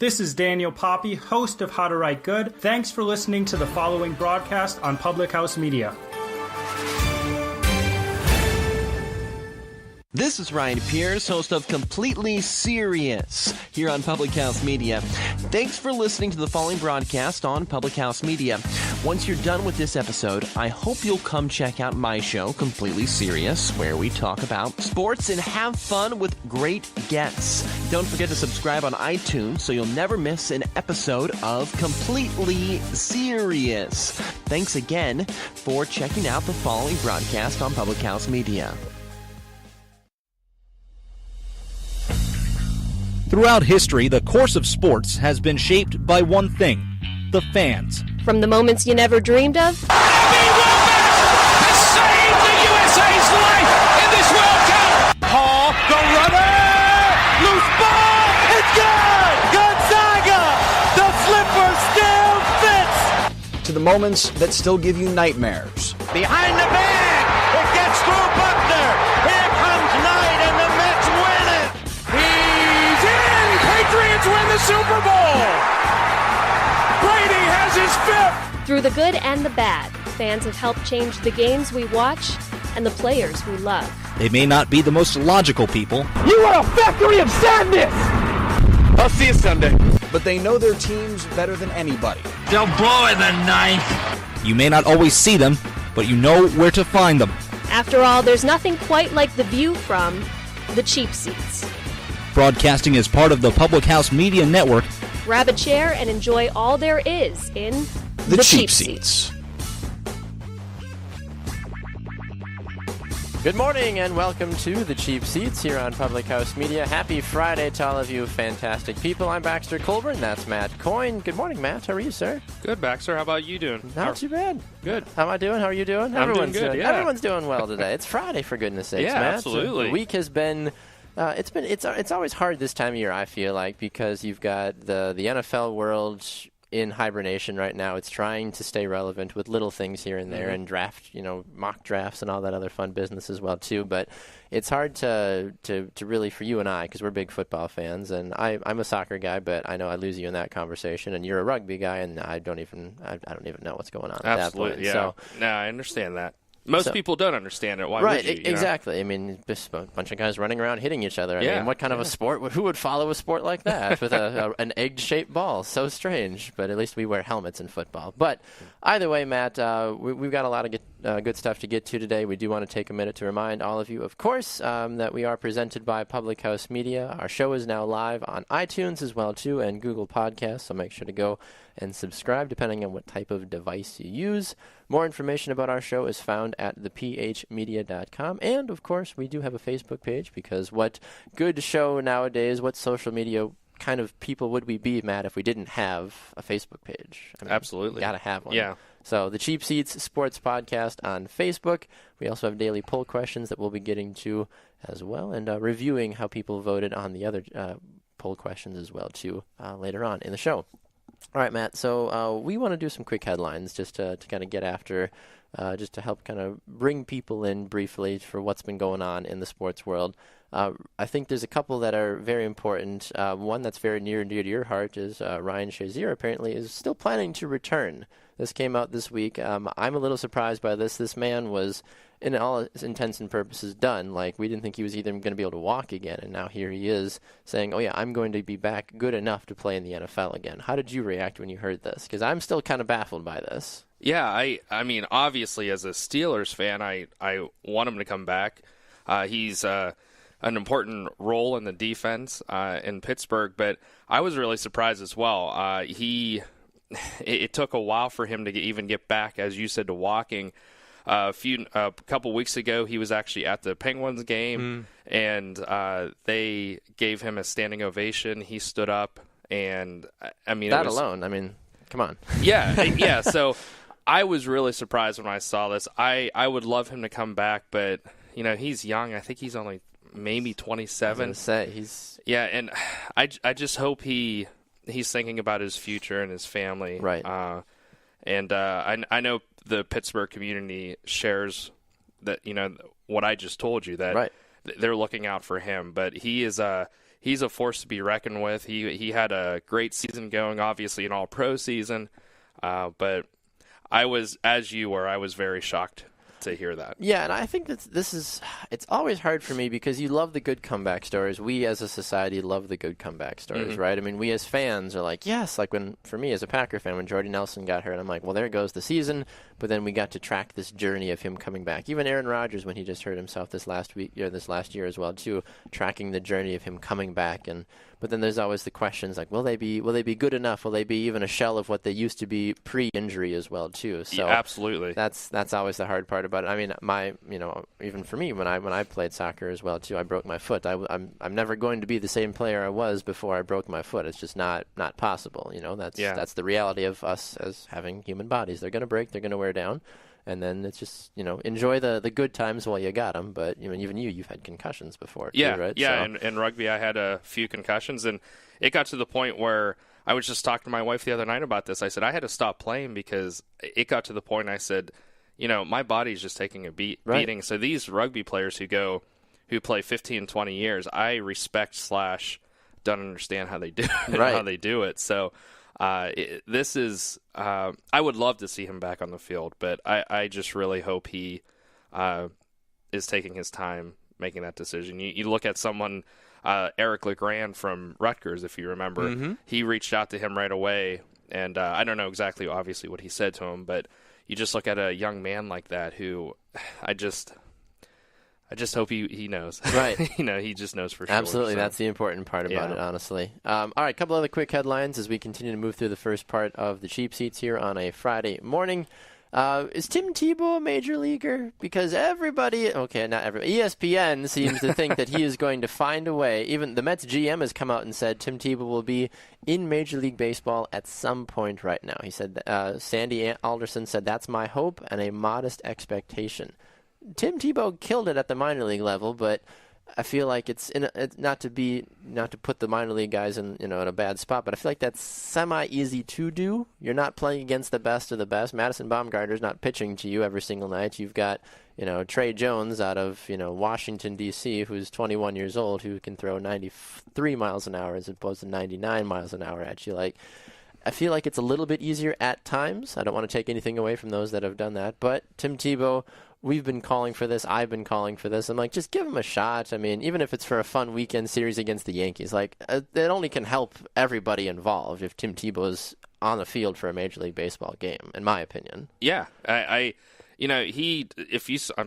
This is Daniel Poppy, host of How to Write Good. Thanks for listening to the following broadcast on Public House Media. This is Ryan Pierce, host of Completely Serious here on Public House Media. Thanks for listening to the following broadcast on Public House Media. Once you're done with this episode, I hope you'll come check out my show, Completely Serious, where we talk about sports and have fun with great guests. Don't forget to subscribe on iTunes so you'll never miss an episode of Completely Serious. Thanks again for checking out the following broadcast on Public House Media. Throughout history, the course of sports has been shaped by one thing: the fans. From the moments you never dreamed of, Williams has saved the USA's life in this World Cup. Paul, the runner, loose ball, it's good. Gonzaga, the slipper still fits. To the moments that still give you nightmares. Behind the bag, it gets through Buckner. Here comes Knight, and the Mets win it. He's in. Patriots win the Super Bowl. Brady has his fifth. through the good and the bad, fans have helped change the games we watch and the players we love. They may not be the most logical people. You are a factory of sadness. I'll see you Sunday. But they know their teams better than anybody. They'll blow in the ninth. You may not always see them, but you know where to find them. After all, there's nothing quite like the view from the cheap seats. Broadcasting as part of the Public House Media Network. Grab a chair and enjoy all there is in The cheap seats. Good morning and welcome to The Cheap Seats here on Public House Media. Happy Friday to all of you fantastic people. I'm Baxter Colburn. That's Matt Coyne. Good morning, Matt. How are you, sir? Good, Baxter. How about you doing? Not too bad. Good. How am I doing? How are you doing? I'm doing good, yeah. Everyone's doing well today. It's Friday, for goodness sakes, Yeah, Matt. absolutely. The week has been... It's always hard this time of year, I feel like, because you've got the NFL world in hibernation right now. It's trying to stay relevant with little things here and there and draft, mock drafts and all that other fun business as well too. But it's hard to really, for you and I, because we're big football fans, and I'm a soccer guy, but I know I lose you in that conversation, and you're a rugby guy, and I don't even know what's going on. Absolutely, at that point. yeah. So, no, I understand that. Most people don't understand it. Why would you? Exactly. I mean, just a bunch of guys running around hitting each other. I mean, what kind of a sport? Who would follow a sport like that with an egg-shaped ball? So strange. But at least we wear helmets in football. But either way, Matt, we've got a lot of good stuff to get to today. We do want to take a minute to remind all of you, of course, that we are presented by Public House Media. Our show is now live on iTunes as well too, and Google Podcasts. So make sure to go and subscribe depending on what type of device you use. More information about our show is found at thephmedia.com. And, of course, we do have a Facebook page, because what good show nowadays, what social media kind of people would we be, Matt, if we didn't have a Facebook page? I mean, absolutely. Got to have one. Yeah. So the Cheap Seats Sports Podcast on Facebook. We also have daily poll questions that we'll be getting to as well, and reviewing how people voted on the other poll questions as well, too, later on in the show. All right, Matt, so we want to do some quick headlines just to kind of get after, just to help kind of bring people in briefly for what's been going on in the sports world. I think there's a couple that are very important. One that's very near and dear to your heart is Ryan Shazier apparently is still planning to return. This came out this week. I'm a little surprised by this. This man was, in all intents and purposes, done. Like, we didn't think he was even going to be able to walk again, and now here he is saying, oh yeah, I'm going to be back good enough to play in the NFL again. How did you react when you heard this? Because I'm still kind of baffled by this. Yeah, I mean, obviously, as a Steelers fan, I want him to come back. He's an important role in the defense in Pittsburgh, but I was really surprised as well. It took a while for him to even get back, as you said, to walking. A couple weeks ago, he was actually at the Penguins game, and they gave him a standing ovation. He stood up, and I mean, that alone. I mean, come on. Yeah. So I was really surprised when I saw this. I would love him to come back, but he's young. I think he's only maybe 27. I was gonna say he's and I just hope he's thinking about his future and his family. Right. And I know the Pittsburgh community shares that, what I just told you, that they're looking out for him. But he is he's a force to be reckoned with. He had a great season going, obviously an all-pro season, but I was, as you were, I was very shocked to hear that. Yeah, and I think that it's always hard for me because you love the good comeback stories. We as a society love the good comeback stories, right? I mean, we as fans are like, yes, like for me as a Packer fan, when Jordy Nelson got hurt, I'm like, well, there goes the season, but then we got to track this journey of him coming back. Even Aaron Rodgers, when he just hurt himself this last year as well, too, tracking the journey of him coming back. But then there's always the questions like, will they be good enough? Will they be even a shell of what they used to be pre-injury as well, too? So yeah, absolutely. That's always the hard part about it. I mean, even for me, when I played soccer as well, too, I broke my foot. I'm never going to be the same player I was before I broke my foot. It's just not possible. That's the reality of us as having human bodies. They're going to break. They're going to wear down. And then it's just, enjoy the good times while you got them. But even you've had concussions before, too, right? Yeah, so. In rugby I had a few concussions, and it got to the point where I was just talking to my wife the other night about this. I said I had to stop playing because it got to the point I said, my body's just taking a beating. So these rugby players who play 15, 20 years, I respect / don't understand how they do it, how they do it. So this is I would love to see him back on the field, but I just really hope he is taking his time making that decision. You look at someone, Eric LeGrand from Rutgers, if you remember, he reached out to him right away, and I don't know exactly, obviously, what he said to him, but you just look at a young man like that who I just hope he knows. Right. He just knows for sure. Absolutely. So. That's the important part about it, honestly. All right, a couple other quick headlines as we continue to move through the first part of the Cheap Seats here on a Friday morning. Is Tim Tebow a major leaguer? Because not everybody, ESPN seems to think that he is going to find a way. Even the Mets GM has come out and said Tim Tebow will be in Major League Baseball at some point right now. He said, Sandy Alderson said, that's my hope and a modest expectation. Tim Tebow killed it at the minor league level, but I feel like it's not to put the minor league guys in a bad spot, but I feel like that's semi-easy to do. You're not playing against the best of the best. Madison Bumgarner's not pitching to you every single night. You've got Trey Jones out of Washington D.C. who's 21 years old who can throw 93 miles an hour as opposed to 99 miles an hour at you. Like, I feel like it's a little bit easier at times. I don't want to take anything away from those that have done that, but Tim Tebow. We've been calling for this. I've been calling for this. I'm like, just give him a shot. I mean, even if it's for a fun weekend series against the Yankees, like it only can help everybody involved if Tim Tebow's on the field for a Major League Baseball game, in my opinion. Yeah, I'm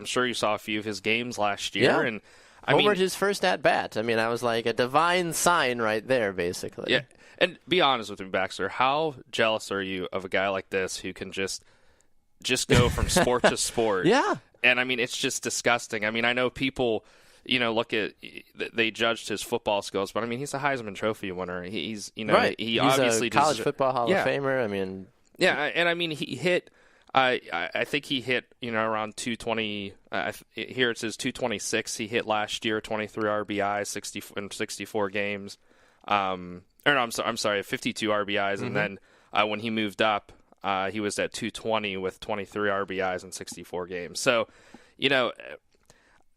sure you saw a few of his games last year, and Homered his first at bat. I mean, I was like a divine sign right there, basically. Yeah, and be honest with me, Baxter. How jealous are you of a guy like this who can just go from sport to sport? Yeah. And, I mean, it's just disgusting. I mean, I know people, look at – they judged his football skills, but, I mean, he's a Heisman Trophy winner. He's, right. He he's obviously – a college football Hall of Famer. I mean – yeah, and, I mean, he hit I think he hit, around 220 here it says 226 he hit last year, 23 RBIs, in 64 games. I'm sorry, 52 RBIs, and then when he moved up, he was at 220 with 23 RBIs in 64 games. So,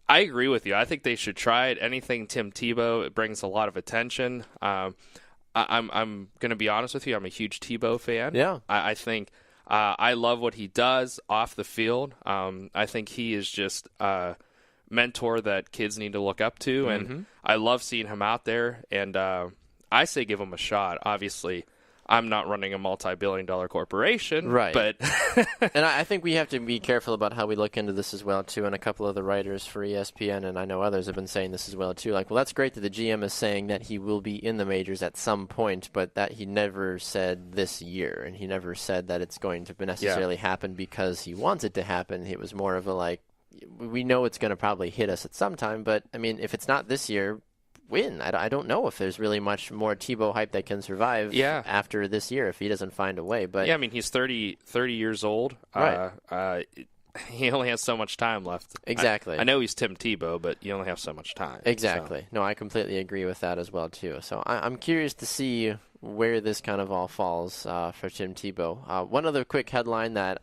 I agree with you. I think they should try it. Anything Tim Tebow, it brings a lot of attention. I'm going to be honest with you. I'm a huge Tebow fan. Yeah. I think I love what he does off the field. I think he is just a mentor that kids need to look up to, and I love seeing him out there. And I say give him a shot. Obviously, I'm not running a multi-billion-dollar corporation, right? But and I think we have to be careful about how we look into this as well too. And a couple of the writers for ESPN, and I know others have been saying this as well too. Like, well, that's great that the GM is saying that he will be in the majors at some point, but that he never said this year, and he never said that it's going to necessarily happen because he wants it to happen. It was more of a like, we know it's going to probably hit us at some time, but I mean, if it's not this year. Win. I don't know if there's really much more Tebow hype that can survive after this year if he doesn't find a way. But yeah, I mean, he's 30 years old. Right. He only has so much time left. Exactly. I know he's Tim Tebow, but you only have so much time. Exactly. So. No, I completely agree with that as well, too. So I'm curious to see where this kind of all falls for Tim Tebow. One other quick headline that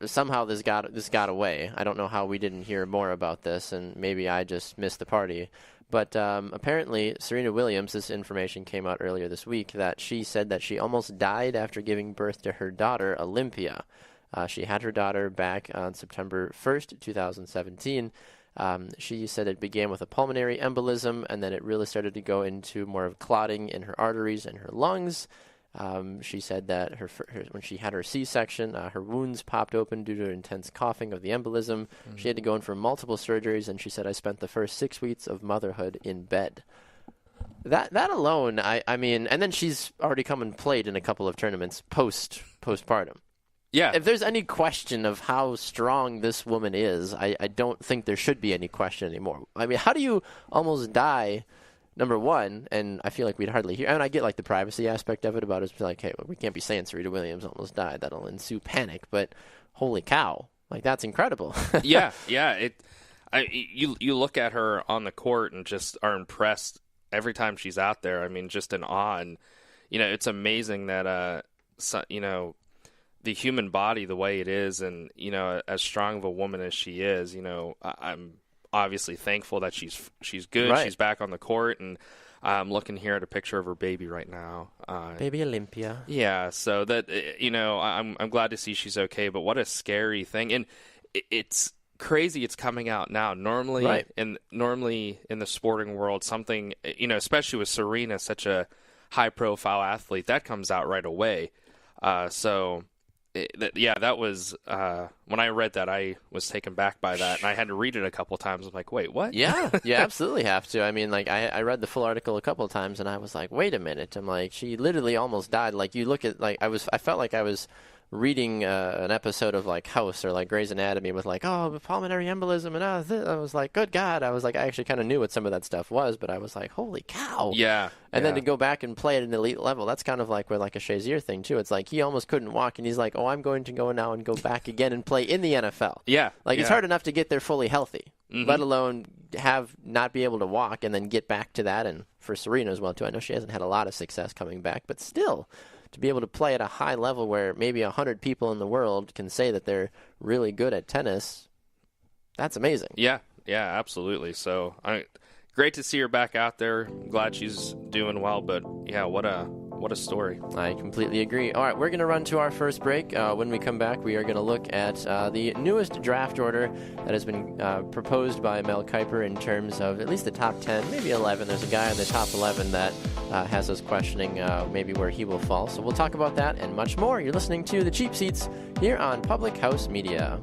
somehow this got away. I don't know how we didn't hear more about this, and maybe I just missed the party. But apparently, Serena Williams, this information came out earlier this week, that she said that she almost died after giving birth to her daughter, Olympia. She had her daughter back on September 1st, 2017. She said it began with a pulmonary embolism, and then it really started to go into more of clotting in her arteries and her lungs. She said that when she had her C-section, her wounds popped open due to intense coughing of the embolism. Mm-hmm. She had to go in for multiple surgeries, and she said, I spent the first 6 weeks of motherhood in bed. That alone, I mean, and then she's already come and played in a couple of tournaments postpartum. Yeah. If there's any question of how strong this woman is, I don't think there should be any question anymore. I mean, how do you almost die, number one, and I feel like we'd hardly hear, and I get like the privacy aspect of it about it, like, hey, we can't be saying Serena Williams almost died. That'll ensue panic, but holy cow, like that's incredible. Yeah. You look at her on the court and just are impressed every time she's out there. I mean, just in awe, and, it's amazing that, the human body the way it is, and as strong of a woman as she is, I'm obviously thankful that she's good. Right. She's back on the court, and I'm looking here at a picture of her baby right now. Baby Olympia. Yeah, so that I'm glad to see she's okay. But what a scary thing, and it's crazy. It's coming out now. Normally in the sporting world, something especially with Serena, such a high profile athlete, that comes out right away. That was when I read that, I was taken back by that, and I had to read it a couple times. I'm like, wait, what? Yeah, you absolutely have to. I mean, like I read the full article a couple of times, and I was like, wait a minute. I'm like, she literally almost died. Like you look at, like I felt like I was reading an episode of like House or like Grey's Anatomy with like, oh, pulmonary embolism, and I was like, good God. I was like, I actually kind of knew what some of that stuff was, but I was like, holy cow. Yeah. And then to go back and play at an elite level, that's kind of like with like a Shazier thing too. It's like he almost couldn't walk, and he's like, oh, I'm going to go now and go back again and play in the NFL. Yeah. Like it's hard enough to get there fully healthy, let alone not be able to walk and then get back to that. And for Serena as well too. I know she hasn't had a lot of success coming back, but still, to be able to play at a high level where maybe 100 people in the world can say that they're really good at tennis, that's amazing. Yeah, absolutely. So great to see her back out there. I'm glad she's doing well, but yeah, what a story. I completely agree. All right, we're going to run to our first break. When we come back, we are going to look at the newest draft order that has been proposed by Mel Kiper in terms of at least the top 10, maybe 11. There's a guy in the top 11 that has us questioning maybe where he will fall. So we'll talk about that and much more. You're listening to The Cheap Seats here on Public House Media.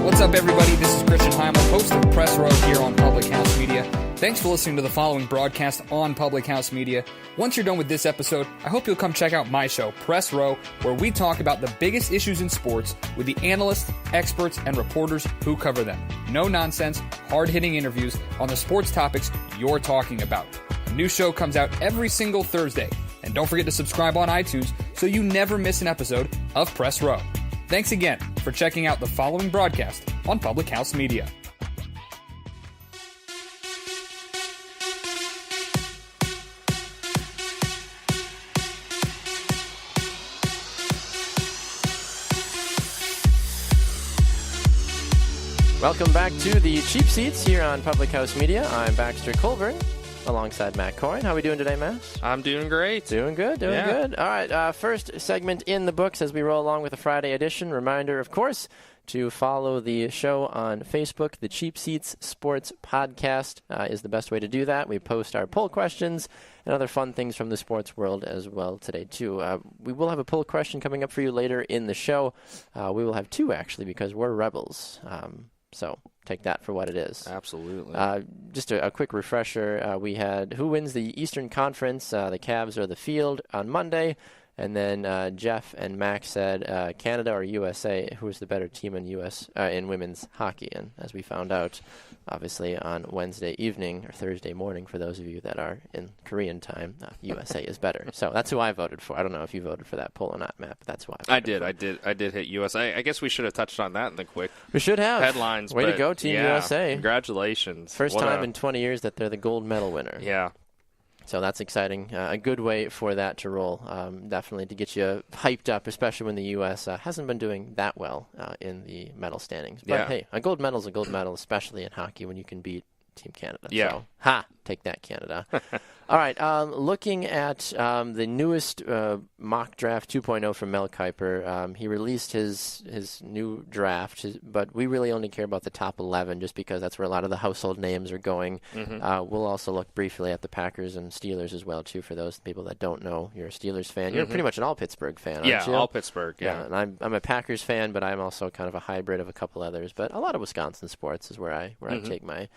What's up, everybody? This is Christian Heimel, host of Press Row here on Public House Media. Thanks for listening to the following broadcast on Public House Media. Once you're done with this episode, I hope you'll come check out my show, Press Row, where we talk about the biggest issues in sports with the analysts, experts, and reporters who cover them. No nonsense, hard-hitting interviews on the sports topics you're talking about. A new show comes out every single Thursday. And don't forget to subscribe on iTunes so you never miss an episode of Press Row. Thanks again for checking out the following broadcast on Public House Media. Welcome back to the Cheap Seats here on Public House Media. I'm Baxter Colburn, alongside Matt Coyne. How are we doing today, Matt? I'm doing great. Doing good. All right, first segment in the books as we roll along with the Friday edition. Reminder, of course, to follow the show on Facebook. The Cheap Seats Sports Podcast is the best way to do that. We post our poll questions and other fun things from the sports world as well today, too. We will have a poll question coming up for you later in the show. We will have two, actually, because we're rebels. So take that for what it is. Absolutely. Just a quick refresher. We had who wins the Eastern Conference, the Cavs or the Field on Monday. And then Jeff and Max said Canada or USA, who is the better team in women's hockey. And as we found out, obviously, on Wednesday evening or Thursday morning, for those of you that are in Korean time, USA is better. So that's who I voted for. I don't know if you voted for that poll or not, Matt, but that's who I voted for. I did hit USA. I guess we should have touched on that in the quick We should have. headlines. Way to go, Team USA. Congratulations. First time in 20 years that they're the gold medal winner. Yeah. So that's exciting. A good way for that to roll. Definitely to get you hyped up, especially when the U.S. Hasn't been doing that well in the medal standings. But hey, a gold medal is a gold medal, especially in hockey when you can beat Team Canada. Yeah. So, take that, Canada. All right, looking at the newest mock draft 2.0 from Mel Kiper, he released his new draft, but we really only care about the top 11 just because that's where a lot of the household names are going. We'll also look briefly at the Packers and Steelers as well, too, for those people that don't know. You're a Steelers fan. You're pretty much an all-Pittsburgh fan, aren't you? Yeah, all Pittsburgh, yeah. And I'm a Packers fan, but I'm also kind of a hybrid of a couple others. But a lot of Wisconsin sports is where I take my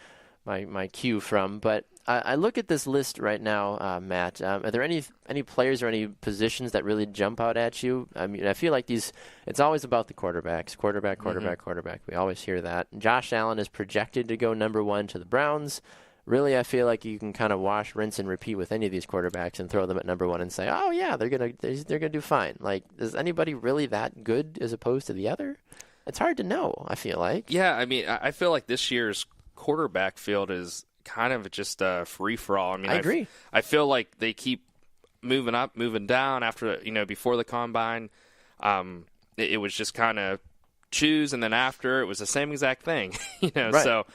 cue from. But I look at this list right now, Matt. Are there any players or any positions that really jump out at you? I mean, I feel like it's always about the quarterbacks. Quarterback. We always hear that. Josh Allen is projected to go number 1 to the Browns. Really, I feel like you can kind of wash, rinse, and repeat with any of these quarterbacks and throw them at number 1 and say, oh, yeah, they're gonna do fine. Like, is anybody really that good as opposed to the other? It's hard to know, I feel like. Yeah, I mean, I feel like this year's quarterback field is kind of just a free-for-all. I mean, I agree. I feel like they keep moving up, moving down after, before the combine. It was just kind of choose, and then after, it was the same exact thing. Right. So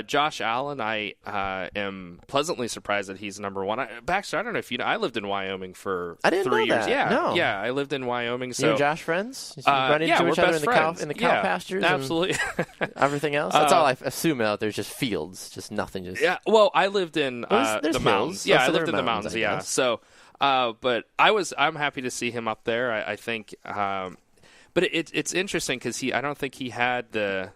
Josh Allen, I am pleasantly surprised that he's number 1. Baxter, I don't know if you know, I lived in Wyoming for 3 years. That. Yeah, no. Yeah, I lived in Wyoming. So you and Josh friends? You run into each other in the cow pastures? Absolutely. And everything else? That's all I assume out there's just fields, just nothing. Yeah, well, I lived in the mountains. Yeah, I lived in the mountains, yeah. So, but I'm happy to see him up there. I think, but it's interesting because I don't think he had the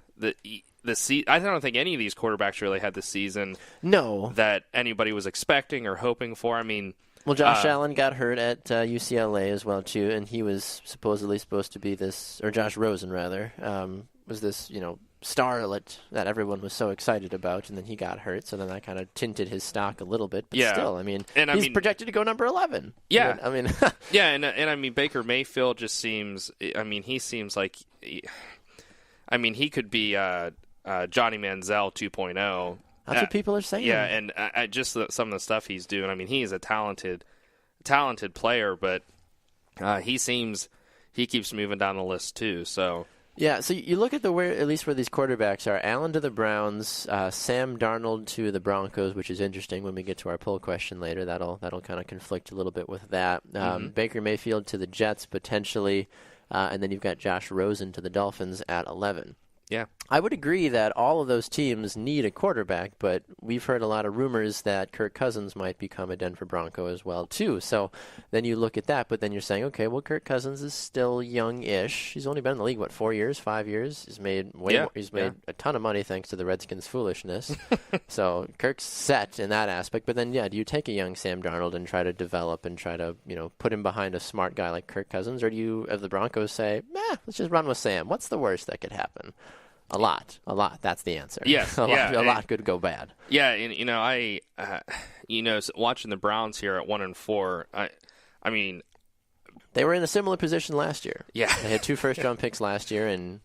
I don't think any of these quarterbacks really had the season that anybody was expecting or hoping for. I mean, well, Josh Allen got hurt at UCLA as well too, and he was supposedly supposed to be this, or Josh Rosen rather, was this starlet that everyone was so excited about, and then he got hurt, so then that kind of tinted his stock a little bit. But still, I mean, he's projected to go number 11. Yeah, I mean, yeah, and I mean Baker Mayfield just seems. I mean, he seems like. I mean, he could be Johnny Manziel 2.0. That's what people are saying. Yeah, and just some of the stuff he's doing. I mean, he is a talented player, but he keeps moving down the list too. So yeah, so you look at at least where these quarterbacks are. Allen to the Browns, Sam Darnold to the Broncos, which is interesting when we get to our poll question later. That'll kind of conflict a little bit with that. Baker Mayfield to the Jets potentially. And then you've got Josh Rosen to the Dolphins at 11. Yeah. I would agree that all of those teams need a quarterback, but we've heard a lot of rumors that Kirk Cousins might become a Denver Bronco as well, too. So then you look at that, but then you're saying, okay, well, Kirk Cousins is still young-ish. He's only been in the league, 4 years, 5 years? He's made more. He's made a ton of money thanks to the Redskins' foolishness. So Kirk's set in that aspect. But then, do you take a young Sam Darnold and try to develop and try to, put him behind a smart guy like Kirk Cousins? Or do you, as the Broncos, say, let's just run with Sam? What's the worst that could happen? A lot. That's the answer. Yes, a lot could go bad. Yeah, and I watching the Browns here at 1-4. I mean, they were in a similar position last year. Yeah, they had 2 first-round picks last year, and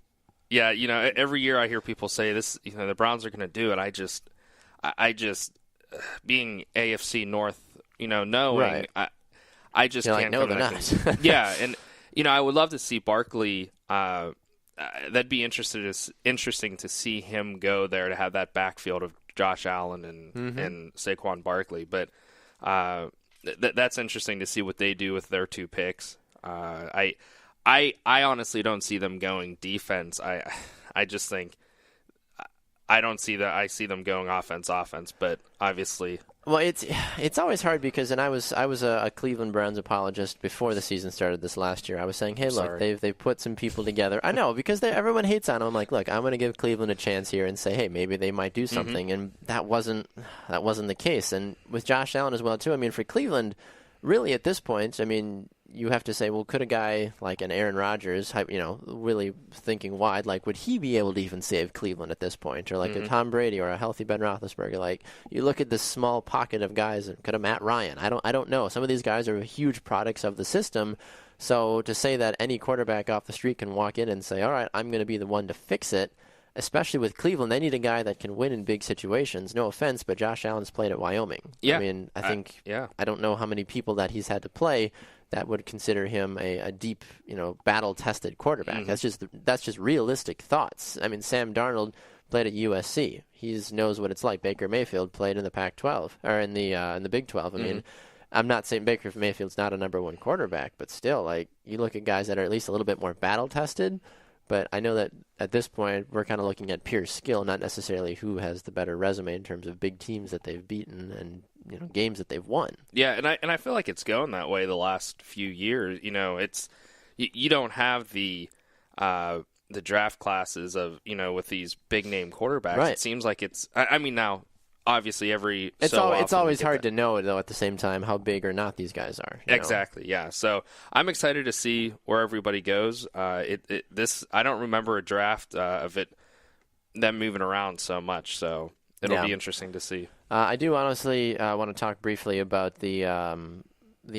yeah, every year I hear people say this. The Browns are going to do it. I just being AFC North, knowing right. I just You're can't. Like, no, they're not. Yeah, and I would love to see Barkley. That'd be interesting to see him go there, to have that backfield of Josh Allen and Saquon Barkley. But that's interesting to see what they do with their 2 picks. I honestly don't see them going defense. I just think I don't see that. I see them going offense. But obviously. Well, it's always hard because, and I was a Cleveland Browns apologist before the season started this last year. I was saying, hey, look, they've put some people together. I know, because everyone hates on them. I'm like, look, I'm going to give Cleveland a chance here and say, hey, maybe they might do something, and that wasn't the case. And with Josh Allen as well too. I mean, for Cleveland, really at this point, I mean, you have to say, well, could a guy like an Aaron Rodgers, really thinking wide, like, would he be able to even save Cleveland at this point? Or like a Tom Brady or a healthy Ben Roethlisberger? Like, you look at this small pocket of guys, could a Matt Ryan? I don't know. Some of these guys are huge products of the system. So to say that any quarterback off the street can walk in and say, all right, I'm going to be the one to fix it, especially with Cleveland, they need a guy that can win in big situations. No offense, but Josh Allen's played at Wyoming. Yeah. I mean, I think I don't know how many people that he's had to play that would consider him a deep, battle-tested quarterback. Mm-hmm. That's just realistic thoughts. I mean, Sam Darnold played at USC. He knows what it's like. Baker Mayfield played in the Pac-12 or in the Big 12. I mean, I'm not saying Baker Mayfield's not a number one quarterback, but still, like, you look at guys that are at least a little bit more battle-tested. But I know that at this point we're kind of looking at pure skill, not necessarily who has the better resume in terms of big teams that they've beaten and games that they've won. Yeah, and I feel like it's going that way the last few years. It's you don't have the draft classes of with these big name quarterbacks. Right. It seems like it's. I mean, now obviously it's always hard to know though at the same time how big or not these guys are. Exactly. Yeah. So I'm excited to see where everybody goes. I don't remember a draft of them moving around so much. So it'll be interesting to see. I do honestly want to talk briefly about the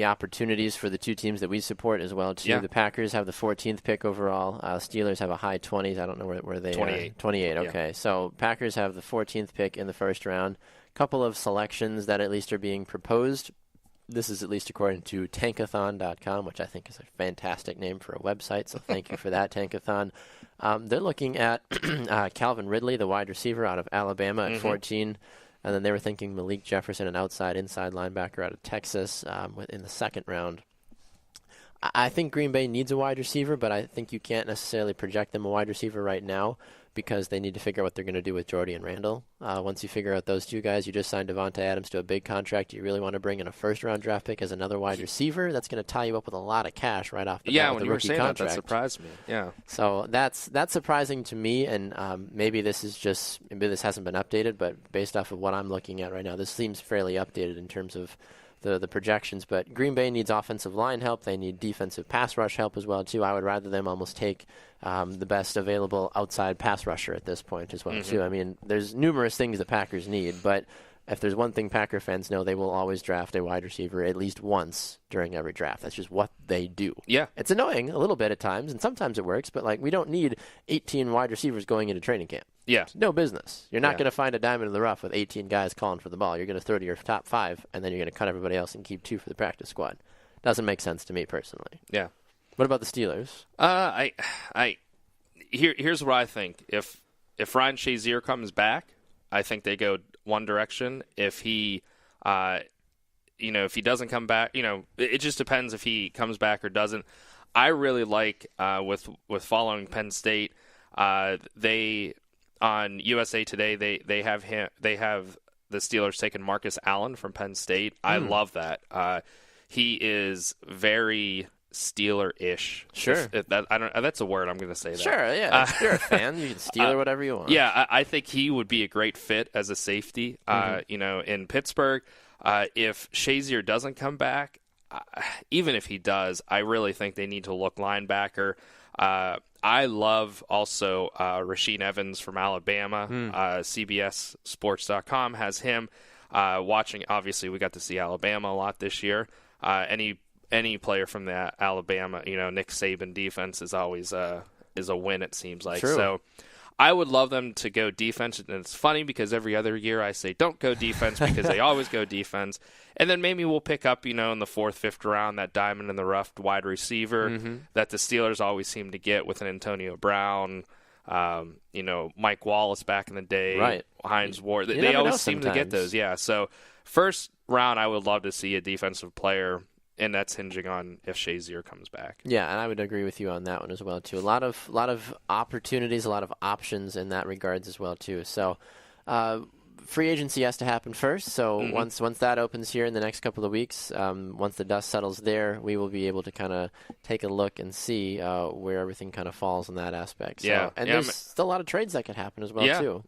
opportunities for the two teams that we support as well too. Yeah. The Packers have the 14th pick overall. Steelers have a high 20s. I don't know where they 28. are. 28. Okay, so Packers have the 14th pick in the first round. Couple of selections that at least are being proposed. This is at least according to Tankathon.com, which I think is a fantastic name for a website. So thank you for that, Tankathon. They're looking at Calvin Ridley, the wide receiver out of Alabama at 14. And then they were thinking Malik Jefferson, an inside linebacker out of Texas in the second round. I think Green Bay needs a wide receiver, but I think you can't necessarily project them a wide receiver right now because they need to figure out what they're going to do with Jordy and Randall. Once you figure out those two guys, you just signed Devontae Adams to a big contract. You really want to bring in a first-round draft pick as another wide receiver? That's going to tie you up with a lot of cash right off the bat with when the you were rookie saying contract. that surprised me. Yeah. So that's surprising to me, and maybe this hasn't been updated, but based off of what I'm looking at right now, this seems fairly updated in terms of the projections. But Green Bay needs offensive line help. They need defensive pass rush help as well, too. I would rather them almost take the best available outside pass rusher at this point as well, too. I mean, there's numerous things the Packers need, but if there's one thing Packer fans know, they will always draft a wide receiver at least once during every draft. That's just what they do. Yeah. It's annoying a little bit at times, and sometimes it works, but we don't need 18 wide receivers going into training camp. Yeah. It's no business. You're not going to find a diamond in the rough with 18 guys calling for the ball. You're going to throw to your top 5, and then you're going to cut everybody else and keep 2 for the practice squad. Doesn't make sense to me personally. Yeah. What about the Steelers? Here's what I think. If Ryan Shazier comes back, I think they go one direction. If he if he doesn't come back, it just depends if he comes back or doesn't. I really like with following Penn State. They on USA Today they have the Steelers taking Marcus Allen from Penn State. I love that. He is very Steeler-ish. Sure. That's a word I'm going to say. That. Sure, yeah. If you're a fan, you can Steeler whatever you want. Yeah, I think he would be a great fit as a safety, in Pittsburgh. If Shazier doesn't come back, even if he does, I really think they need to look linebacker. I love also Rasheed Evans from Alabama. CBSSports.com has him watching. Obviously, we got to see Alabama a lot this year. Any player from the Alabama, Nick Saban defense is always is a win. It seems like. True. So I would love them to go defense, and it's funny because every other year I say don't go defense because they always go defense, and then maybe we'll pick up in the 4th, 5th round that diamond in the rough wide receiver that the Steelers always seem to get with an Antonio Brown. Mike Wallace back in the day, right? Hines Ward. They always seem to get those. Yeah. So first round, I would love to see a defensive player. And that's hinging on if Shazier comes back. Yeah, and I would agree with you on that one as well too. A lot of opportunities, a lot of options in that regards as well too. So, free agency has to happen first. So once that opens here in the next couple of weeks, once the dust settles there, we will be able to kind of take a look and see where everything kind of falls in that aspect. So, there's still a lot of trades that could happen as well too.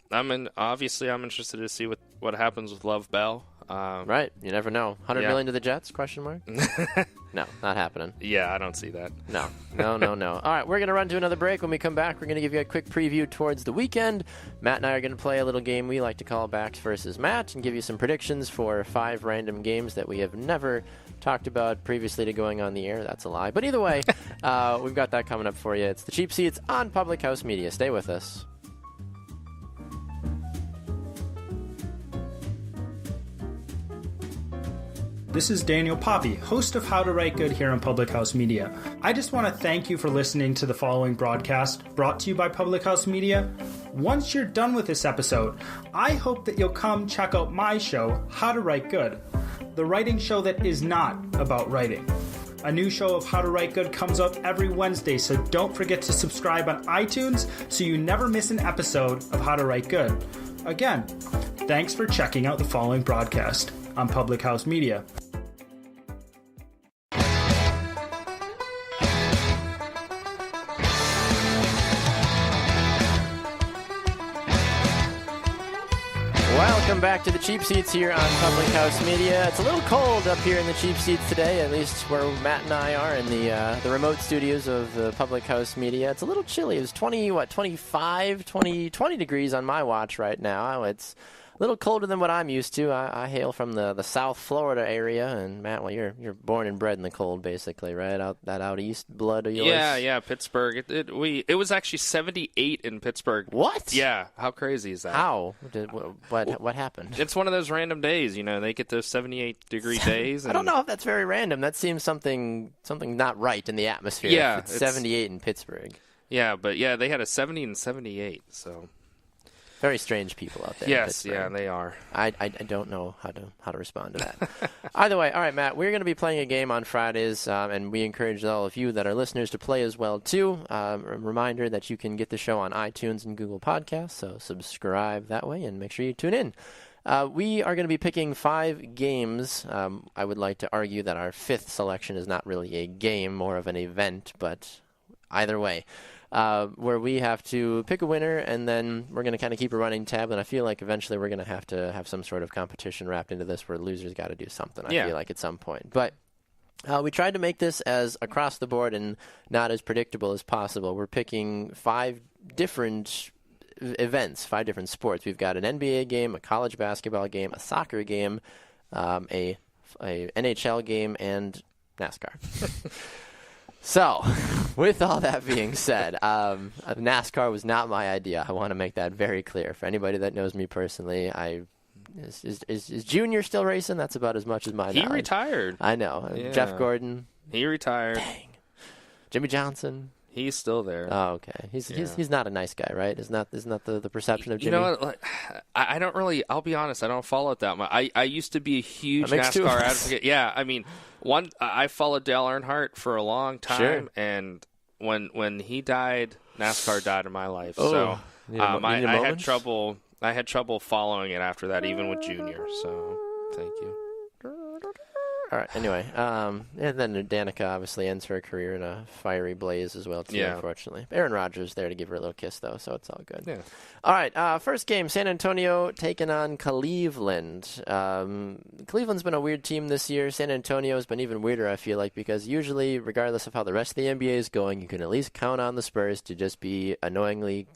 Obviously, I'm interested to see what happens with Love Bell. Right, you never know. $100 million to the Jets? ? No, not happening. Yeah, I don't see that. No. All right, we're going to run to another break. When we come back, we're going to give you a quick preview towards the weekend. Matt and I are going to play a little game we like to call Backs versus Matt and give you some predictions for 5 random games that we have never talked about previously to going on the air. That's a lie. But either way, we've got that coming up for you. It's the Cheap Seats on Public House Media. Stay with us. This is Daniel Poppy, host of How to Write Good here on Public House Media. I just want to thank you for listening to the following broadcast brought to you by Public House Media. Once you're done with this episode, I hope that you'll come check out my show, How to Write Good, the writing show that is not about writing. A new show of How to Write Good comes out every Wednesday, so don't forget to subscribe on iTunes so you never miss an episode of How to Write Good. Again, thanks for checking out the following broadcast on Public House Media. Welcome back to the Cheap Seats here on Public House Media. It's a little cold up here in the Cheap Seats today, at least where Matt and I are in the remote studios of the Public House Media. It's a little chilly. It's 20 degrees on my watch right now. It's a little colder than what I'm used to. I hail from the South Florida area, and Matt, well, you're born and bred in the cold, basically, right? Out east blood of yours. Yeah, Pittsburgh. It was actually 78 in Pittsburgh. What? Yeah, how crazy is that? How? What happened? It's one of those random days, they get those 78-degree days. And... I don't know if that's very random. That seems something not right in the atmosphere. Yeah, it's 78 in Pittsburgh. Yeah, but they had a 70 and 78, so. Very strange people out there. Yes, yeah, they are. I don't know how to respond to that. Either way, all right, Matt, we're going to be playing a game on Fridays, and we encourage all of you that are listeners to play as well, too. A reminder that you can get the show on iTunes and Google Podcasts, so subscribe that way and make sure you tune in. We are going to be picking 5 games. I would like to argue that our 5th selection is not really a game, more of an event, but either way. Where we have to pick a winner, and then we're going to kind of keep a running tab, and I feel like eventually we're going to have some sort of competition wrapped into this where losers got to do something, I feel like, at some point. But we tried to make this as across the board and not as predictable as possible. We're picking 5 different events, 5 different sports. We've got an NBA game, a college basketball game, a soccer game, a NHL game, and NASCAR. So, with all that being said, NASCAR was not my idea. I want to make that very clear. For anybody that knows me personally, is Junior still racing? That's about as much as my knowledge. He retired. I know. Yeah. Jeff Gordon. He retired. Dang. Jimmy Johnson. He's still there. Oh, okay. He's not a nice guy, right? Isn't that the perception of Jimmy? You know what? I don't really. I'll be honest. I don't follow it that much. I used to be a huge NASCAR advocate. Yeah, I mean, I followed Dale Earnhardt for a long time, sure. And when he died, NASCAR died in my life. Oh, so I had trouble. I had trouble following it after that, even with Junior. So thank you. All right. Anyway, and then Danica obviously ends her career in a fiery blaze as well, too, unfortunately. Aaron Rodgers there to give her a little kiss, though, so it's all good. Yeah. All right. First game, San Antonio taking on Cleveland. Cleveland's been a weird team this year. San Antonio's been even weirder, I feel like, because usually, regardless of how the rest of the NBA is going, you can at least count on the Spurs to just be annoyingly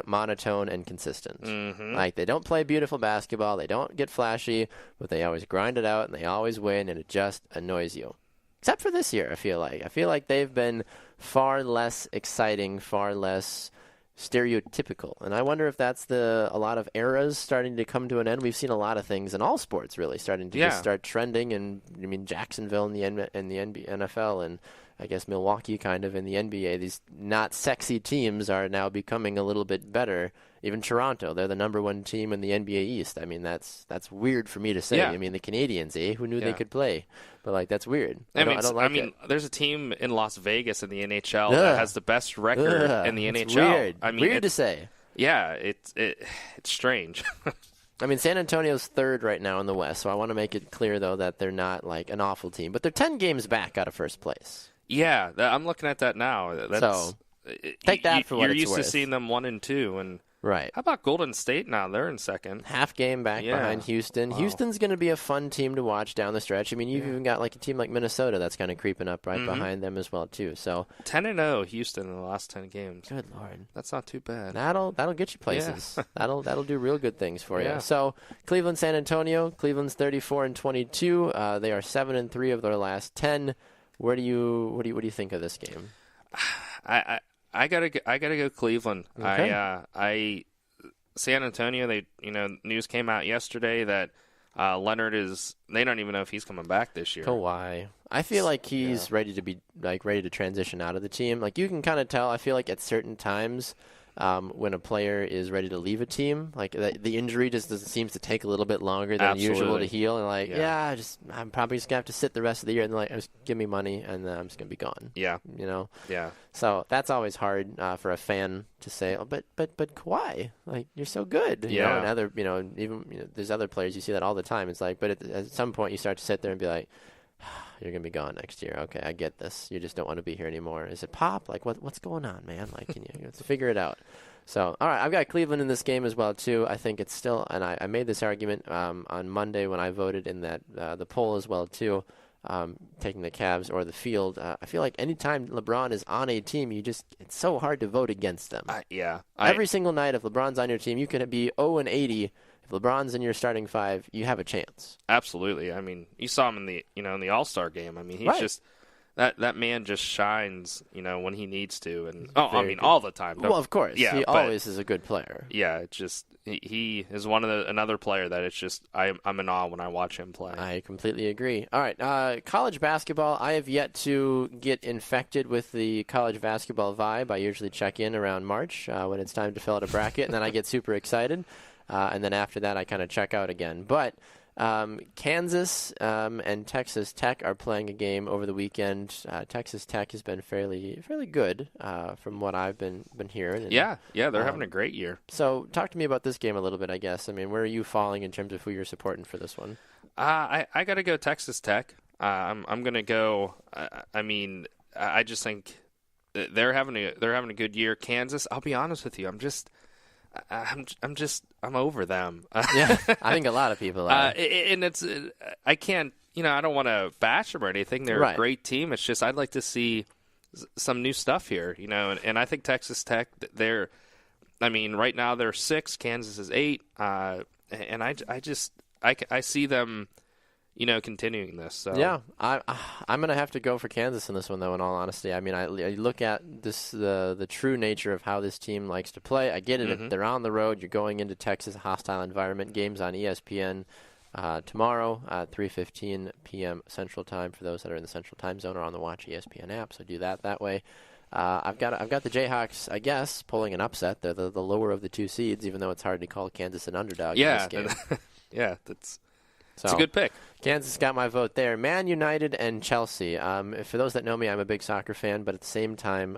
monotone and consistent. Mm-hmm. Like, they don't play beautiful basketball, they don't get flashy, but they always grind it out and they always win, and it just annoys you. Except for this year, I feel like they've been far less exciting, far less stereotypical, and I wonder if that's a lot of eras starting to come to an end. We've seen a lot of things in all sports really starting to just start trending, and I mean Jacksonville in the NFL, and I guess Milwaukee kind of in the NBA. These not sexy teams are now becoming a little bit better. Even Toronto, they're the number 1 team in the NBA East. I mean, that's weird for me to say. Yeah. I mean, the Canadians, who knew they could play? But, like, that's weird. I don't like it. There's a team in Las Vegas in the NHL that has the best record in the NHL. Weird. I mean, weird to say. Yeah, it's strange. I mean, San Antonio's 3rd right now in the West, so I want to make it clear, though, that they're not, like, an awful team. But they're 10 games back out of first place. Yeah, I'm looking at that now. Take that for what it's worth. You're used to seeing them 1 and 2, and right. How about Golden State now? They're in 2nd. Half game back behind Houston. Wow. Houston's going to be a fun team to watch down the stretch. I mean, you've even got like a team like Minnesota that's kind of creeping up right behind them as well too. So 10-0 Houston in the last 10 games. Good Lord, that's not too bad. That'll get you places. Yeah. that'll do real good things for you. So Cleveland, San Antonio. Cleveland's 34-22. They are 7-3 of their last 10. What do you think of this game? I gotta go Cleveland. Okay. San Antonio. News came out yesterday that Leonard they don't even know if he's coming back this year. Kawhi. I feel like he's ready to transition out of the team. Like, you can kind of tell, I feel like at certain times when a player is ready to leave a team, like the injury just seems to take a little bit longer than usual to heal. And I'm probably just going to have to sit the rest of the year and just give me money and then I'm just going to be gone. Yeah. Yeah. So that's always hard for a fan to say, oh, but Kawhi, like, you're so good. You know, and other, even there's other players, you see that all the time. It's like, but at some point you start to sit there and be like, you're going to be gone next year. Okay, I get this. You just don't want to be here anymore. Is it Pop? Like, what's going on, man? Like, can you figure it out? So, all right, I've got Cleveland in this game as well, too. I think it's still, and I made this argument on Monday when I voted in that the poll as well, too, taking the Cavs or the field. I feel like anytime LeBron is on a team, it's so hard to vote against them. Every single night, if LeBron's on your team, you can be 0-80. If LeBron's in your starting five, you have a chance. Absolutely. I mean, you saw him in the All-Star game. I mean, he's just that man just shines, when he needs to, and all the time. Well, of course, he always is a good player. Yeah, it's just he is another player that it's just I'm in awe when I watch him play. I completely agree. All right, college basketball. I have yet to get infected with the college basketball vibe. I usually check in around March when it's time to fill out a bracket, and then I get super excited. And then after that, I kind of check out again. But Kansas and Texas Tech are playing a game over the weekend. Texas Tech has been fairly good from what I've been hearing. And, they're having a great year. So talk to me about this game a little bit, I guess. I mean, where are you falling in terms of who you're supporting for this one? I got to go Texas Tech. I'm going to go. I just think they're having a good year. Kansas, I'll be honest with you, I'm over them. Yeah, I think a lot of people are. And it's I can't, I don't want to bash them or anything. They're a great team. It's just I'd like to see some new stuff here, And I think Texas Tech, right now they're 6, Kansas is 8, and I see them, continuing this. So. Yeah, I'm going to have to go for Kansas in this one, though, in all honesty. I mean, I look at the true nature of how this team likes to play. I get it. They're on the road. You're going into Texas, a hostile environment. Games on ESPN tomorrow at 3:15 p.m. Central Time for those that are in the Central Time Zone or on the Watch ESPN app, so do that way. I've got the Jayhawks, I guess, pulling an upset. They're the lower of the 2 seeds, even though it's hard to call Kansas an underdog in this game. Yeah, it's a good pick. Kansas got my vote there. Man United and Chelsea. For those that know me, I'm a big soccer fan, but at the same time,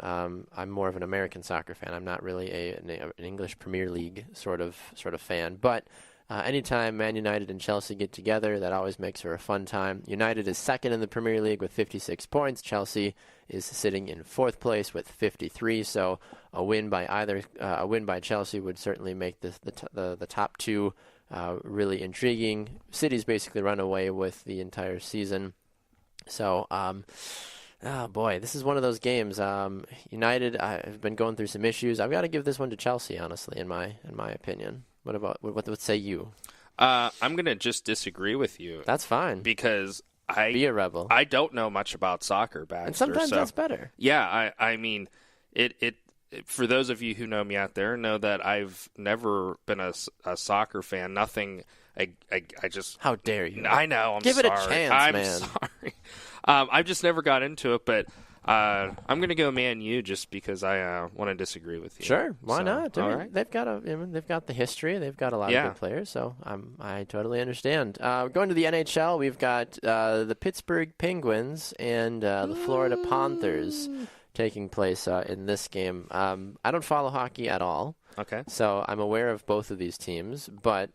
I'm more of an American soccer fan. I'm not really an English Premier League sort of fan. But anytime Man United and Chelsea get together, that always makes for a fun time. United is second in the Premier League with 56 points. Chelsea is sitting in 4th place with 53. So a win by Chelsea would certainly make the top 2. Really intriguing. City's basically run away with the entire season. So, this is one of those games. United, I've been going through some issues. I've got to give this one to Chelsea, honestly, in my opinion. What say you? I'm going to just disagree with you. That's fine. Because be a rebel. I don't know much about soccer, Baxter. And sometimes that's better. Yeah, I mean, it for those of you who know me out there, know that I've never been a soccer fan. Nothing. I just. How dare you? I know. Give sorry. it a chance, I'm man. Sorry. I've just never got into it, but I'm going to go Man U just because I want to disagree with you. Sure, why not? All right. They've got the history. They've got a lot of good players, so I totally understand. Going to the NHL, we've got the Pittsburgh Penguins and the Florida Panthers taking place in this game. I don't follow hockey at all. Okay. So I'm aware of both of these teams, but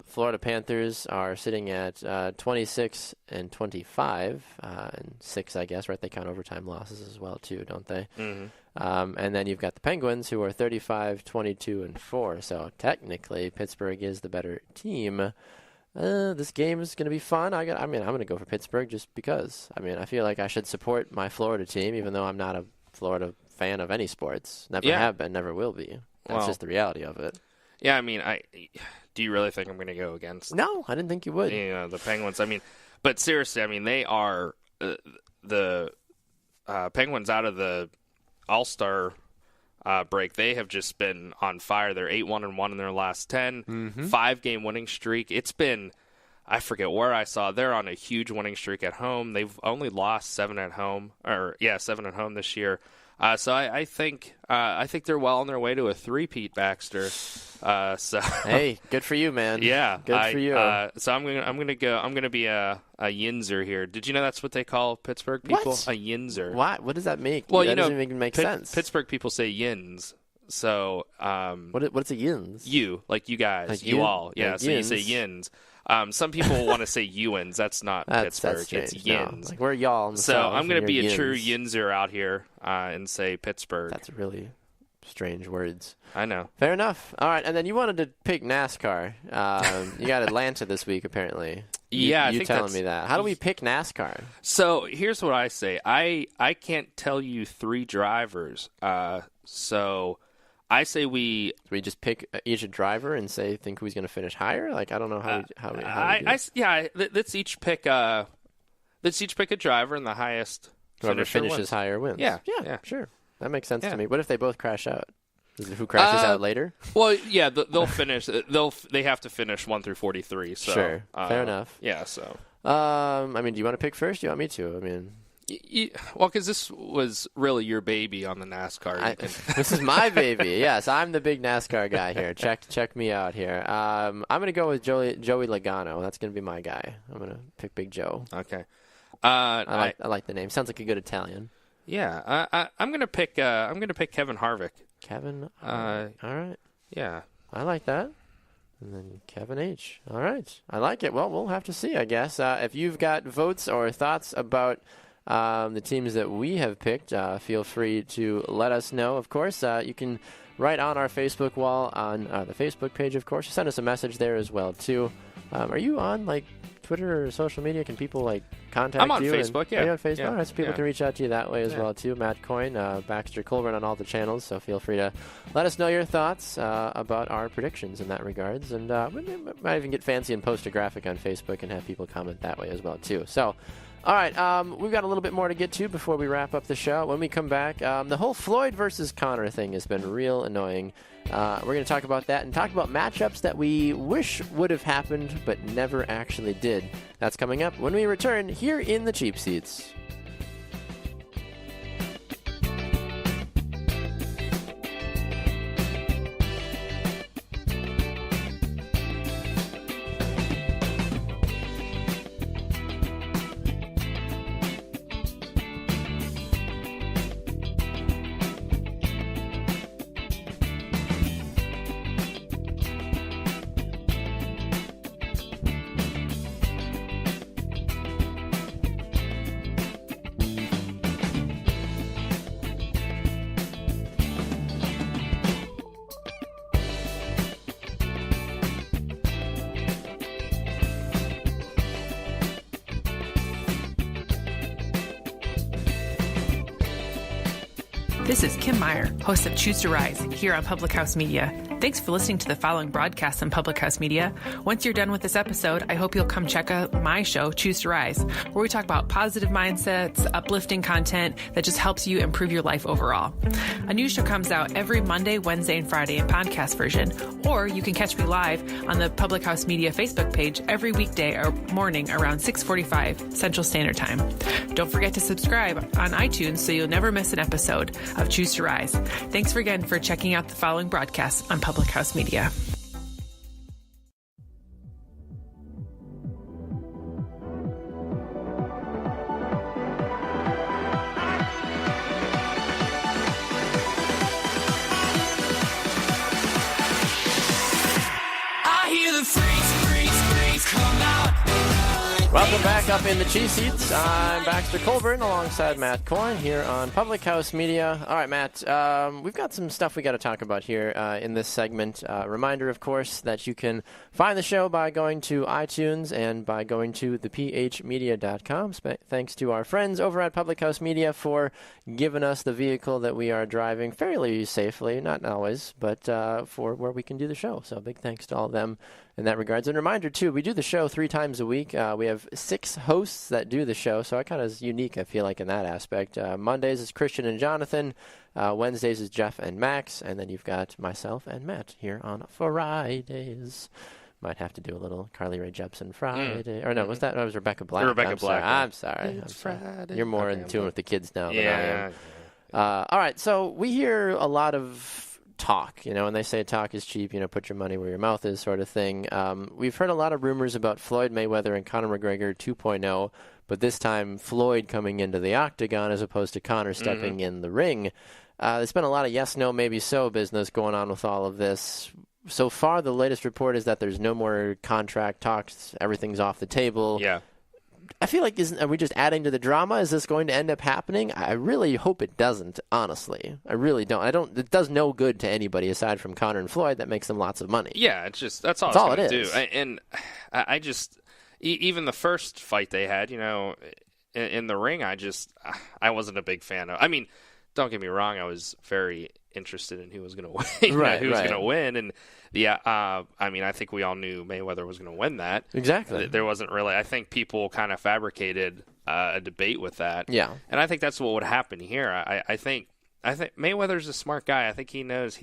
Florida Panthers are sitting at 26 and 25, and 6, I guess, right? They count overtime losses as well, too, don't they? Mm-hmm. And then you've got the Penguins, who are 35, 22, and 4. So technically, Pittsburgh is the better team. This game is going to be fun. I'm going to go for Pittsburgh just because. I mean, I feel like I should support my Florida team, even though I'm not a Florida fan of any sports. Never have been, never will be. That's just the reality of it. Yeah, I mean, do you really think I'm going to go against? No, I didn't think you would. The Penguins. I mean, but seriously, I mean, they are the Penguins out of the All-Star break. They have just been on fire. They're 8-1-1 in their last 10, 5-game winning streak. It's been I forget where I saw. They're on a huge winning streak at home. They've only lost 7 at home, 7 at home this year. So I think they're well on their way to a three-peat, Baxter. Hey, good for you, man. Yeah, good for you. So I'm gonna be a yinzer here. Did you know that's what they call Pittsburgh people? What? A yinzer. What does that make? Well, that doesn't even make sense. Pittsburgh people say yins. So what's a yins? You, like you guys, like you yin? all. Yeah, like so yins? You say yins. Some people want to say Ewins. That's not Pittsburgh. That's it's no. Yins. Like we're y'all in the So South, I'm going to be a yins. true Yinzer out here and say Pittsburgh. That's really strange words. I know. Fair enough. All right, and then you wanted to pick NASCAR. You got Atlanta this week, apparently. Yeah, I you think telling me that. How do we pick NASCAR? So here's what I say. I can't tell you 3 drivers. So I say we just pick each a driver and think who's going to finish higher. Like I don't know how we let's each pick a driver and the highest whoever finishes wins. Higher wins. Yeah, sure. That makes sense to me. What if they both crash out? Is it who crashes out later? Well, yeah, they'll finish. They have to finish 1 through 43. So sure, fair enough. Yeah. So I mean, do you want to pick first? Do you want me to? I mean. Well, because this was really your baby on the NASCAR. This is my baby. Yes, I'm the big NASCAR guy here. Check me out here. I'm going to go with Joey Logano. That's going to be my guy. I'm going to pick Big Joe. Okay. I like the name. Sounds like a good Italian. Yeah. I'm going to pick Kevin Harvick. Kevin. All right. Yeah. I like that. And then Kevin H. All right. I like it. Well, we'll have to see, I guess. If you've got votes or thoughts about the teams that we have picked, feel free to let us know. Of course, you can write on our Facebook wall on the Facebook page, of course. Send us a message there as well, too. Are you on, like, Twitter or social media? Can people, like, contact you? I'm on Facebook, yeah. Are you on Facebook? Yeah. All right, so people can reach out to you that way as well, too. Matt Coyne, Baxter, Colburn on all the channels, so feel free to let us know your thoughts about our predictions in that regards. And we might even get fancy and post a graphic on Facebook and have people comment that way as well, too. So, all right, we've got a little bit more to get to before we wrap up the show. When we come back, the whole Floyd versus Connor thing has been real annoying. We're going to talk about that and talk about matchups that we wish would have happened but never actually did. That's coming up when we return here in the Cheap Seats. This is Kim Meyer, host of Choose to Rise, here on Public House Media. Thanks for listening to the following broadcast on Public House Media. Once you're done with this episode, I hope you'll come check out my show, Choose to Rise, where we talk about positive mindsets, uplifting content that just helps you improve your life overall. A new show comes out every Monday, Wednesday, and Friday in podcast version, or you can catch me live on the Public House Media Facebook page every weekday or morning around 6:45 Central Standard Time. Don't forget to subscribe on iTunes so you'll never miss an episode of Choose to Rise. Thanks again for checking out the following broadcasts on Public House Media. I hear the freaks come out. Welcome back up in the cheese seats. I'm Baxter Colburn alongside Matt Coyne here on Public House Media. All right, Matt, we've got some stuff we got to talk about here in this segment. Reminder, of course, that you can find the show by going to iTunes and by going to thephmedia.com. Thanks to our friends over at Public House Media for giving us the vehicle that we are driving fairly safely, not always, but for where we can do the show. So big thanks to all of them in that regards. And reminder, too, we do the show 3 times a week. We have 6 hosts that do the show, so it kind of is unique, I feel like, in that aspect. Mondays is Christian and Jonathan. Wednesdays is Jeff and Max. And then you've got myself and Matt here on Fridays. Might have to do a little Carly Rae Jepsen Friday. Or no, was Rebecca Black? Rebecca Black. I'm sorry. It's Friday. You're more in tune with the kids now than I am. Yeah. All right, so we hear a lot of talk, and they say talk is cheap, put your money where your mouth is sort of thing. We've heard a lot of rumors about Floyd Mayweather and Conor McGregor 2.0, but this time Floyd coming into the octagon as opposed to Conor stepping in the ring. There's been a lot of yes, no, maybe so business going on with all of this. So far, the latest report is that there's no more contract talks. Everything's off the table. Yeah. I feel like, are we just adding to the drama? Is this going to end up happening? I really hope it doesn't, honestly. I really don't. It does no good to anybody aside from Conor and Floyd. That makes them lots of money. Yeah, that's all it's going to do. And I just, even the first fight they had, in the ring, I wasn't a big fan of. I mean, don't get me wrong, I was very interested in who was going to win. Who was going to win. And I mean, I think we all knew Mayweather was going to win that. Exactly. There wasn't really, I think people kind of fabricated a debate with that. Yeah. And I think that's what would happen here. I think Mayweather's a smart guy. I think he knows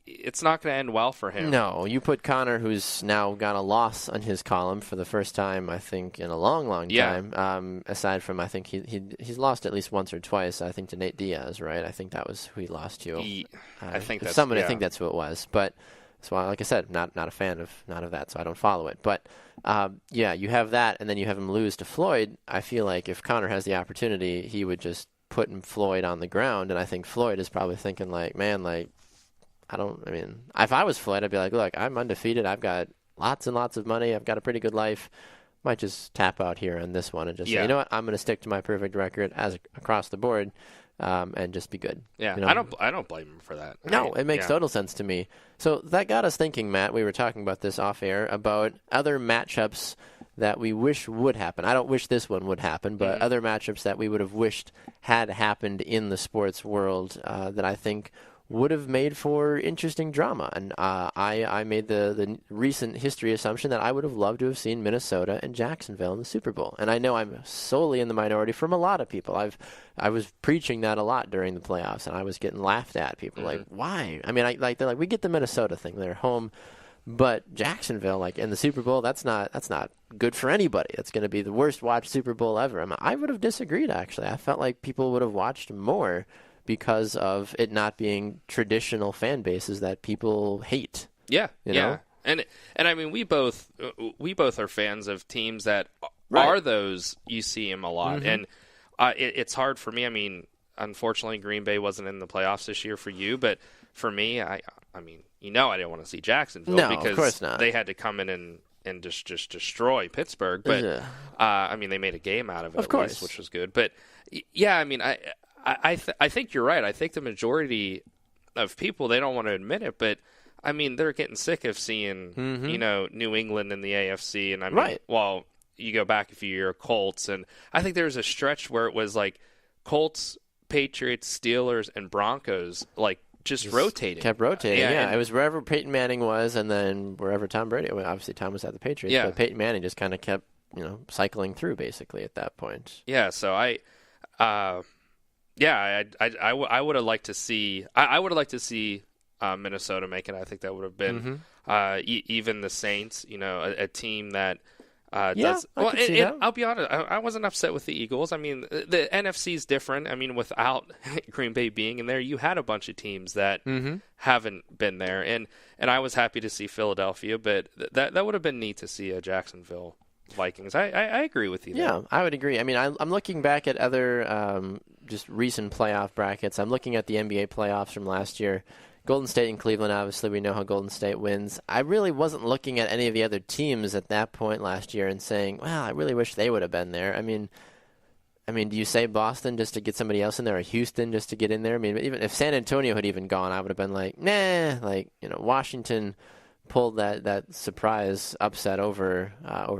it's not going to end well for him. No, you put Conor, who's now got a loss on his column for the first time, I think, in a long, long time. Aside from, I think he's lost at least once or twice. I think to Nate Diaz, right? I think that was who he lost to. I think that's somebody. I think that's who it was. But so, like I said, not a fan of that, so I don't follow it. But you have that, and then you have him lose to Floyd. I feel like if Conor has the opportunity, he would just put Floyd on the ground, and I think Floyd is probably thinking like, man, like. If I was Floyd, I'd be like, look, I'm undefeated. I've got lots and lots of money. I've got a pretty good life. Might just tap out here on this one and just say, you know what, I'm going to stick to my perfect record across the board and just be good. Yeah, I don't blame him for that. No, it makes total sense to me. So that got us thinking, Matt, we were talking about this off air, about other matchups that we wish would happen. I don't wish this one would happen, but other matchups that we would have wished had happened in the sports world that I think would have made for interesting drama. And I made the recent history assumption that I would have loved to have seen Minnesota and Jacksonville in the Super Bowl. And I know I'm solely in the minority from a lot of people. I was preaching that a lot during the playoffs, and I was getting laughed at. People like, why? I mean, they're like, we get the Minnesota thing. They're home. But Jacksonville, like in the Super Bowl, that's not good for anybody. That's going to be the worst watched Super Bowl ever. I would have disagreed, actually. I felt like people would have watched more because of it not being traditional fan bases that people hate. Yeah, you know? And I mean, we both are fans of teams that are those. You see them a lot, and it's hard for me. I mean, unfortunately, Green Bay wasn't in the playoffs this year for you, but for me, I mean, I didn't want to see Jacksonville because of course not. They had to come in and just destroy Pittsburgh. But I mean, they made a game out of it, of course, least, which was good. But yeah, I mean, I think you're right. I think the majority of people, they don't want to admit it, but I mean, they're getting sick of seeing, New England in the AFC. And I mean, well, you go back a few years, Colts. And I think there was a stretch where it was like Colts, Patriots, Steelers, and Broncos, like just rotating. Kept rotating, yeah. It was wherever Peyton Manning was and then wherever Tom Brady, well, obviously Tom was at the Patriots, but Peyton Manning just kind of kept, cycling through basically at that point. Yeah, so I would have liked to see. I would have liked to see Minnesota make it. I think that would have been even the Saints. A team that does. Well, I'll be honest. I wasn't upset with the Eagles. I mean, the NFC is different. I mean, without Green Bay being in there, you had a bunch of teams that haven't been there, and I was happy to see Philadelphia. But that would have been neat to see a Jacksonville Vikings. I agree with you there. Yeah, I would agree. I mean, I'm looking back at other just recent playoff brackets. I'm looking at the NBA playoffs from last year. Golden State and Cleveland, obviously, we know how Golden State wins. I really wasn't looking at any of the other teams at that point last year and saying, well, I really wish they would have been there. I mean, do you say Boston just to get somebody else in there, or Houston just to get in there? I mean, even if San Antonio had even gone, I would have been like, nah. Like, Washington pulled that surprise upset over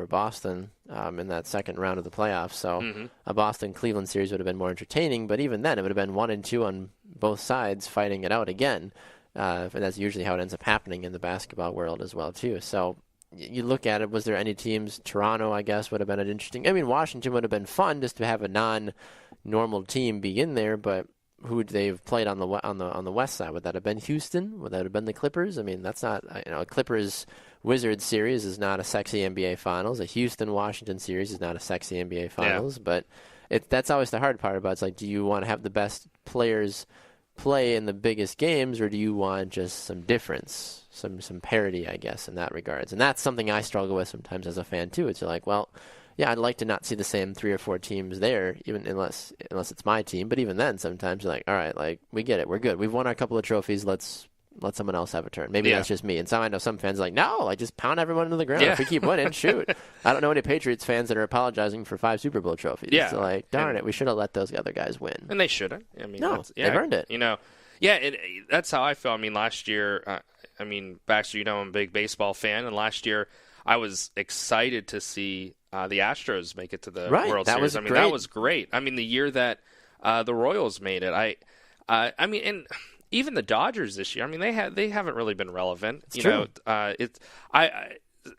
Boston in that second round of the playoffs. So a Boston-Cleveland series would have been more entertaining, but even then it would have been 1-2 on both sides fighting it out again. And that's usually how it ends up happening in the basketball world as well, too. So you look at it, was there any teams? Toronto, I guess, would have been an interesting. I mean, Washington would have been fun just to have a non-normal team be in there, but who they've played on the west side. Would that have been Houston? Would that have been the Clippers? I mean, that's not, a Clippers Wizards series is not a sexy NBA Finals. A Houston Washington series is not a sexy NBA Finals. But that's always the hard part about it. It's like, do you want to have the best players play in the biggest games, or do you want just some difference, some parity, I guess, in that regards? And that's something I struggle with sometimes as a fan too. It's like, well, yeah, I'd like to not see the same 3 or 4 teams there, even unless it's my team. But even then, sometimes you're like, all right, like, we get it, we're good. We've won our couple of trophies. Let's let someone else have a turn. Maybe that's just me. And I know some fans are like, no, like, just pound everyone into the ground. If we keep winning, shoot. I don't know any Patriots fans that are apologizing for 5 Super Bowl trophies. Yeah, so like, darn it, we should have let those other guys win. And they shouldn't. I mean, no, they've earned it. That's how I feel. I mean, last year, Baxter, I'm a big baseball fan, and last year I was excited to see the Astros make it to the World Series. That was great. I mean, the year that the Royals made it, and even the Dodgers this year. I mean, they haven't really been relevant. It's true.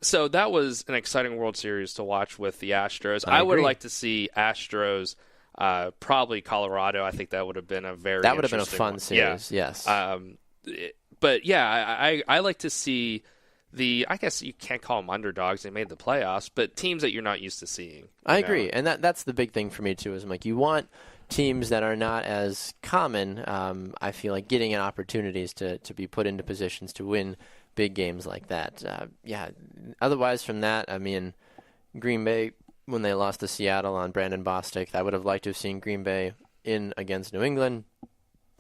So that was an exciting World Series to watch with the Astros. I would like to see Astros, probably Colorado. I think that would have been a fun series. Yeah. Yes. But yeah, I like to see I guess you can't call them underdogs. They made the playoffs, but teams that you're not used to seeing. I agree, and that's the big thing for me too. Is I'm like, you want teams that are not as common. I feel like getting opportunities to be put into positions to win big games like that. Otherwise, from that, I mean, Green Bay, when they lost to Seattle on Brandon Bostic, I would have liked to have seen Green Bay in against New England.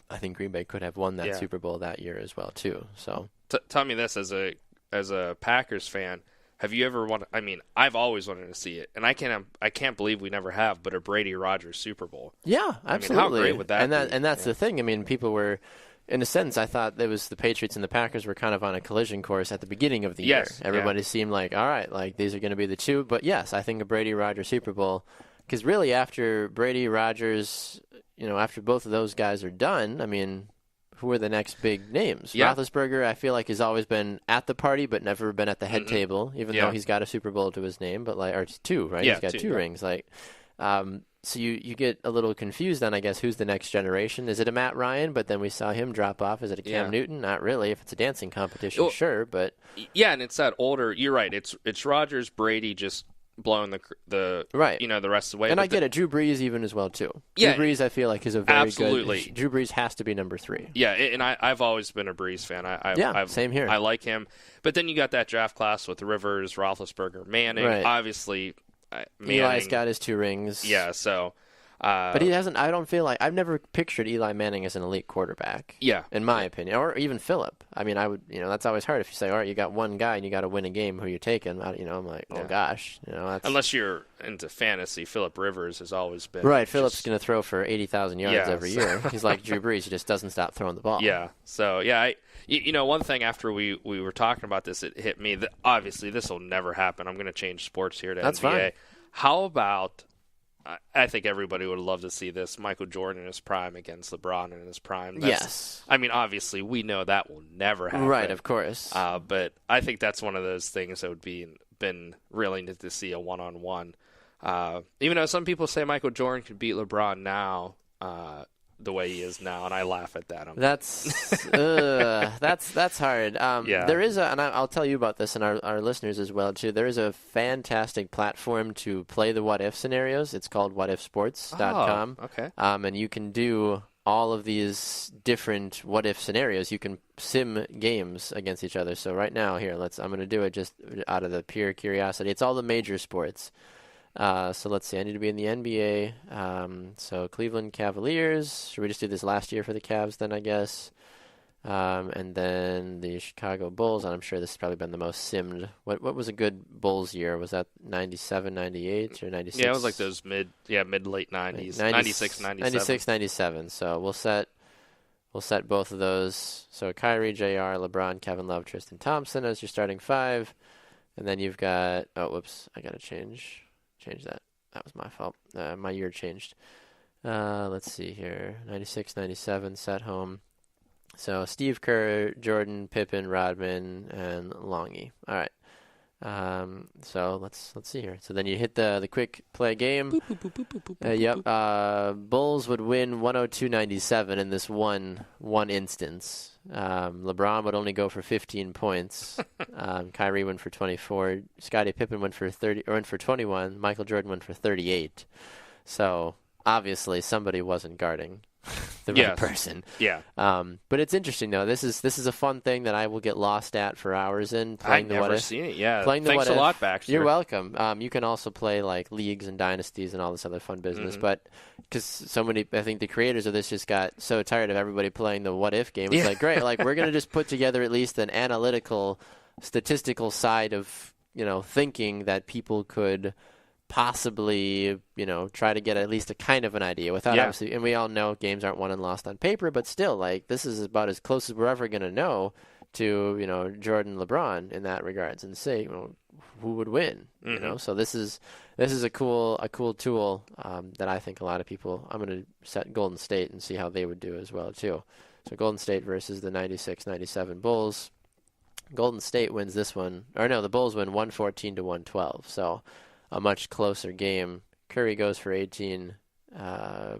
I think Green Bay could have won that Super Bowl that year as well too. So tell me this as a Packers fan, have you ever wanted? I mean, I've always wanted to see it, and I can't believe we never have. But a Brady Rodgers Super Bowl. Yeah, absolutely. I mean, how great would that be? And that's the thing. I mean, people were, in a sense, I thought it was the Patriots and the Packers were kind of on a collision course at the beginning of the year. Everybody seemed like, all right, like these are going to be the two. But yes, I think a Brady Rodgers Super Bowl, because really after Brady Rodgers, after both of those guys are done, I mean, who are the next big names? Roethlisberger, I feel like, has always been at the party, but never been at the head table, even though he's got a Super Bowl to his name, but or 2, right? He's got 2 rings. Like, so you get a little confused on, I guess, who's the next generation. Is it a Matt Ryan? But then we saw him drop off. Is it a Cam Newton? Not really. If it's a dancing competition, sure, but and it's that older. You're right. It's Rodgers, Brady, just blowing the right, the rest of the way. And I get it. Drew Brees even as well too. Drew Brees, I feel like, is a very good. Drew Brees has to be number 3. Yeah, and I've always been a Brees fan. Same here. I like him, but then you got that draft class with Rivers, Roethlisberger, Manning. Right. Obviously, Manning. Eli's got his 2 rings. Yeah, so. But he hasn't. I don't feel like I've never pictured Eli Manning as an elite quarterback. Yeah, in my opinion, or even Phillip. I mean, I would. That's always hard if you say, all right, you got one guy and you got to win a game. Who you taking? I'm like, oh gosh, that's... Unless you're into fantasy, Phillip Rivers has always been right. Phillip's going to throw for 80,000 yards every year. He's like Drew Brees. He just doesn't stop throwing the ball. Yeah. So one thing after we were talking about this, it hit me that obviously this will never happen. I'm going to change sports here to That's NBA. Fine. How about? I think everybody would love to see this. Michael Jordan in his prime against LeBron in his prime. Yes. I mean, obviously, we know that will never happen. Right, of course. But I think that's one of those things that would been really neat to see a one-on-one. Even though some people say Michael Jordan could beat LeBron now, the way he is now, and I laugh at that. That's hard. There is and I'll tell you about this and our listeners as well too. There is a fantastic platform to play the what if scenarios. It's called whatifsports.com. Oh, okay. And you can do all of these different what if scenarios. You can sim games against each other. So right now, here, I'm going to do it just out of the pure curiosity. It's all the major sports. So let's see. I need to be in the NBA. So Cleveland Cavaliers. Should we just do this last year for the Cavs then, I guess? And then the Chicago Bulls. And I'm sure this has probably been the most simmed. What was a good Bulls year? Was that 97, 98, or 96? Yeah, it was like those mid-late 90s. 96, 97. 96, 97. So we'll set both of those. So Kyrie, JR, LeBron, Kevin Love, Tristan Thompson as your starting 5. And then you've got... Oh, whoops. I got to change that. That was my fault. My year changed. Let's see here. 96, 97, set home. So Steve Kerr, Jordan, Pippen, Rodman, and Longy. All right. So let's see here. So then you hit the quick play game. Yep. Bulls would win 102-97 in this one instance. LeBron would only go for 15 points. Kyrie went for 24. Scottie Pippen went for 21. Michael Jordan went for 38. So obviously somebody wasn't guarding the right person. Yeah. But it's interesting though. This is a fun thing that I will get lost at for hours in playing the what if. I've never seen it. Yeah. Playing the Thanks what a if. lot, Baxter. You're welcome. You can also play like leagues and dynasties and all this other fun business. But because so many, I think the creators of this just got so tired of everybody playing the what if game. It's like, great, like we're gonna just put together at least an analytical, statistical side of thinking that people could possibly, try to get at least a kind of an idea without obviously, and we all know games aren't won and lost on paper, but still, like, this is about as close as we're ever going to know to, Jordan, LeBron in that regards and say, who would win, So this is a cool tool that I think a lot of people, I'm going to set Golden State and see how they would do as well, too. So Golden State versus the 96-97 Bulls. Golden State wins this one, or no, the Bulls win 114-112, so a much closer game. Curry goes for 18.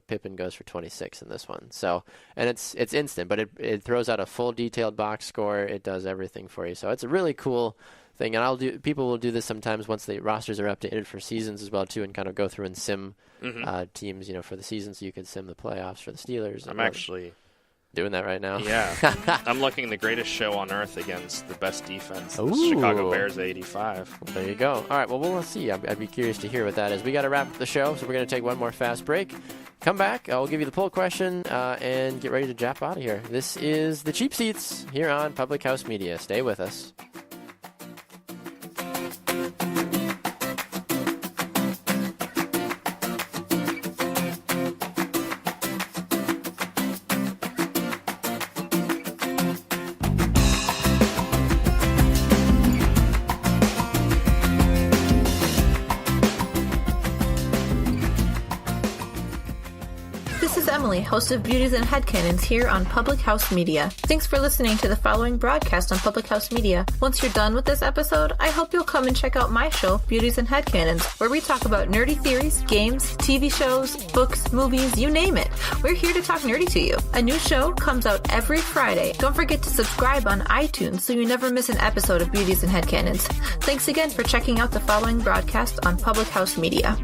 Pippen goes for 26 in this one. So, and it's instant, but it throws out a full detailed box score. It does everything for you. So it's a really cool thing. And people will do this sometimes once the rosters are updated for seasons as well too, and kind of go through and sim teams, for the season, so you could sim the playoffs for the Steelers. I'm actually doing that right now. Yeah. I'm looking the greatest show on earth against the best defense. The Ooh. Chicago Bears 85. Well, there you go. All right, well, we'll see. I'd be curious to hear what that is. We got to wrap up the show, so we're going to take one more fast break. Come back. I'll give you the poll question and get ready to jump out of here. This is The Cheap Seats here on Public House Media. Stay with us. Host of Beauties and Headcanons here on Public House Media. Thanks for listening to the following broadcast on Public House Media. Once you're done with this episode, I hope you'll come and check out my show, Beauties and Headcanons, where we talk about nerdy theories, games, TV shows, books, movies, you name it. We're here to talk nerdy to you. A new show comes out every Friday. Don't forget to subscribe on iTunes so you never miss an episode of Beauties and Headcanons. Thanks again for checking out the following broadcast on Public House Media.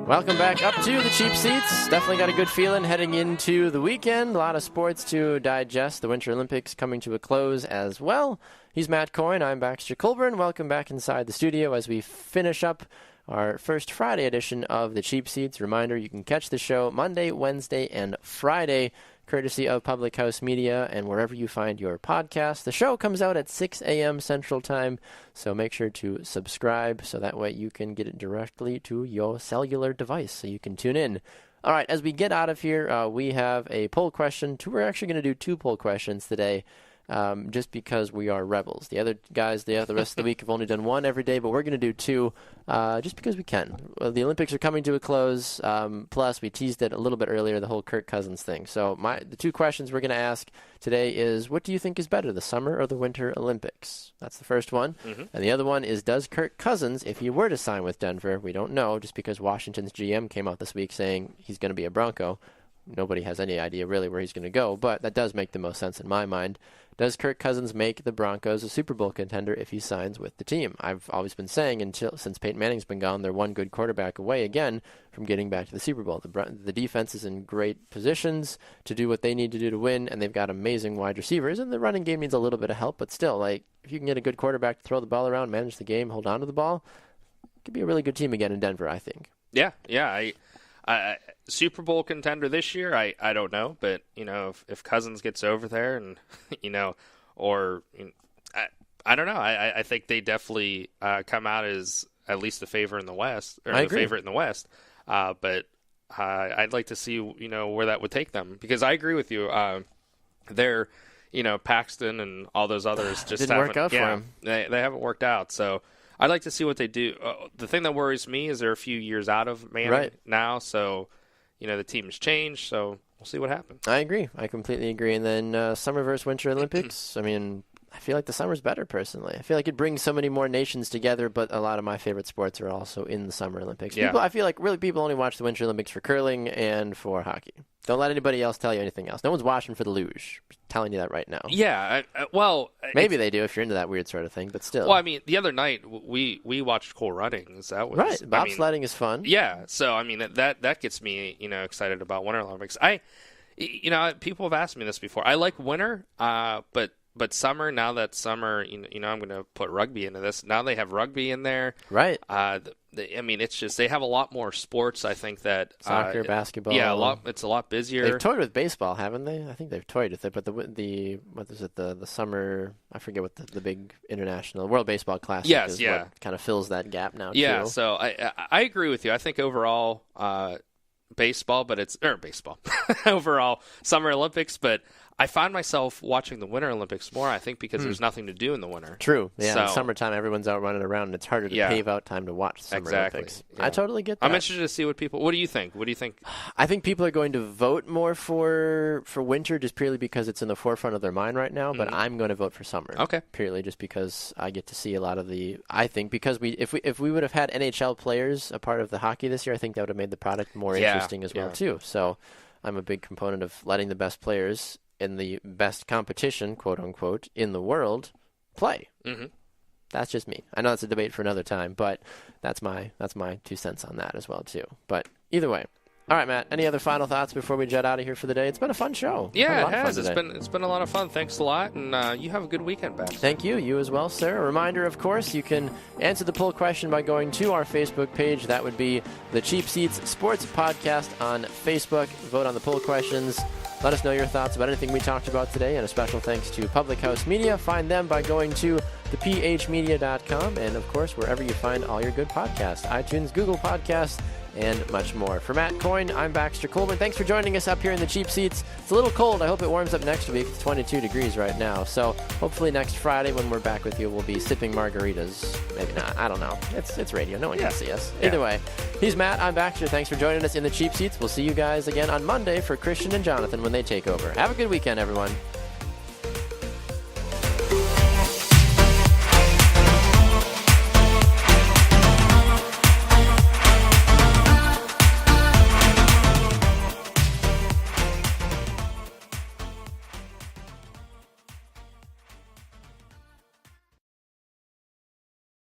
Welcome back up to The Cheap Seats. Definitely got a good feeling heading into the weekend. A lot of sports to digest. The Winter Olympics coming to a close as well. He's Matt Coyne. I'm Baxter Colburn. Welcome back inside the studio as we finish up our first Friday edition of The Cheap Seats. Reminder, you can catch the show Monday, Wednesday, and Friday, courtesy of Public House Media and wherever you find your podcast. The show comes out at 6 a.m. Central Time, so make sure to subscribe so that way you can get it directly to your cellular device so you can tune in. All right, as we get out of here, we have a poll question. We're actually going to do 2 poll questions today. Just because we are rebels. The other guys, the rest of the week have only done 1 every day, but we're going to do 2 just because we can. Well, the Olympics are coming to a close, plus we teased it a little bit earlier, the whole Kirk Cousins thing. So the 2 questions we're going to ask today is, what do you think is better, the Summer or the Winter Olympics? That's the first one. And the other one is, does Kirk Cousins, if he were to sign with Denver, we don't know, just because Washington's GM came out this week saying he's going to be a Bronco. Nobody has any idea really where he's going to go, but that does make the most sense in my mind. Does Kirk Cousins make the Broncos a Super Bowl contender if he signs with the team? I've always been saying, since Peyton Manning's been gone, they're one good quarterback away again from getting back to the Super Bowl. The defense is in great positions to do what they need to do to win, and they've got amazing wide receivers, and the running game needs a little bit of help, but still, like, if you can get a good quarterback to throw the ball around, manage the game, hold on to the ball, it could be a really good team again in Denver, I think. Yeah. Super Bowl contender this year, I don't know, but if Cousins gets over there and I don't know, I think they definitely come out as at least a favorite in the West, or the favorite in the West. But I'd like to see where that would take them, because I agree with you. They're Paxton and all those others just didn't work out for him. They haven't worked out. So I'd like to see what they do. The thing that worries me is they're a few years out of Manning now. So, the team's changed. So we'll see what happens. I agree. I completely agree. And then summer versus winter Olympics. I mean, I feel like the summer's better personally. I feel like it brings so many more nations together, but a lot of my favorite sports are also in the Summer Olympics. Yeah. I feel like really people only watch the Winter Olympics for curling and for hockey. Don't let anybody else tell you anything else. No one's watching for the luge. I'm telling you that right now. Yeah, maybe they do if you're into that weird sort of thing, but still. Well, I mean, the other night we watched Cool Runnings. That was right. Bobsledding is fun. Yeah, so I mean that gets me excited about Winter Olympics. People have asked me this before. I like winter, but summer, now that summer, I'm going to put rugby into this. Now they have rugby in there. Right. It's just they have a lot more sports, I think, that... Soccer, basketball. Yeah, it's a lot busier. They've toyed with baseball, haven't they? I think they've toyed with it, but the summer... I forget what the big international... World Baseball Classic is what kind of fills that gap now, Yeah, too. so I agree with you. I think overall... baseball, but it's baseball overall Summer Olympics, but I find myself watching the Winter Olympics more, I think, because there's nothing to do in the winter. True. Yeah, in summertime, everyone's out running around, and it's harder to pave out time to watch Summer Olympics. Yeah. I totally get that. I'm interested to see what do you think? I think people are going to vote more for winter just purely because it's in the forefront of their mind right now, but I'm going to vote for summer. Okay. Purely just because I get to see a lot of I think because if we would have had NHL players a part of the hockey this year, I think that would have made the product more interesting as well, too. So I'm a big component of letting the best players in the best competition, quote unquote, in the world play. Mm-hmm. That's just me. I know that's a debate for another time, but that's my 2 cents on that as well too. But either way. All right, Matt, any other final thoughts before we jet out of here for the day? It's been a fun show. Yeah, it has. It's been a lot of fun. Thanks a lot, and you have a good weekend, Baxter. Thank you. You as well, sir. A reminder, of course, you can answer the poll question by going to our Facebook page. That would be the Cheap Seats Sports Podcast on Facebook. Vote on the poll questions. Let us know your thoughts about anything we talked about today, and a special thanks to Public House Media. Find them by going to thephmedia.com, and, of course, wherever you find all your good podcasts, iTunes, Google Podcasts, and much more. For Matt Coyne, I'm Baxter Colburn. Thanks for joining us up here in the Cheap Seats. It's a little cold. I hope it warms up next week. It's 22 degrees right now. So hopefully next Friday when we're back with you, we'll be sipping margaritas. Maybe not. I don't know. It's radio. No one can see us. Either way, he's Matt. I'm Baxter. Thanks for joining us in the Cheap Seats. We'll see you guys again on Monday for Christian and Jonathan when they take over. Have a good weekend, everyone.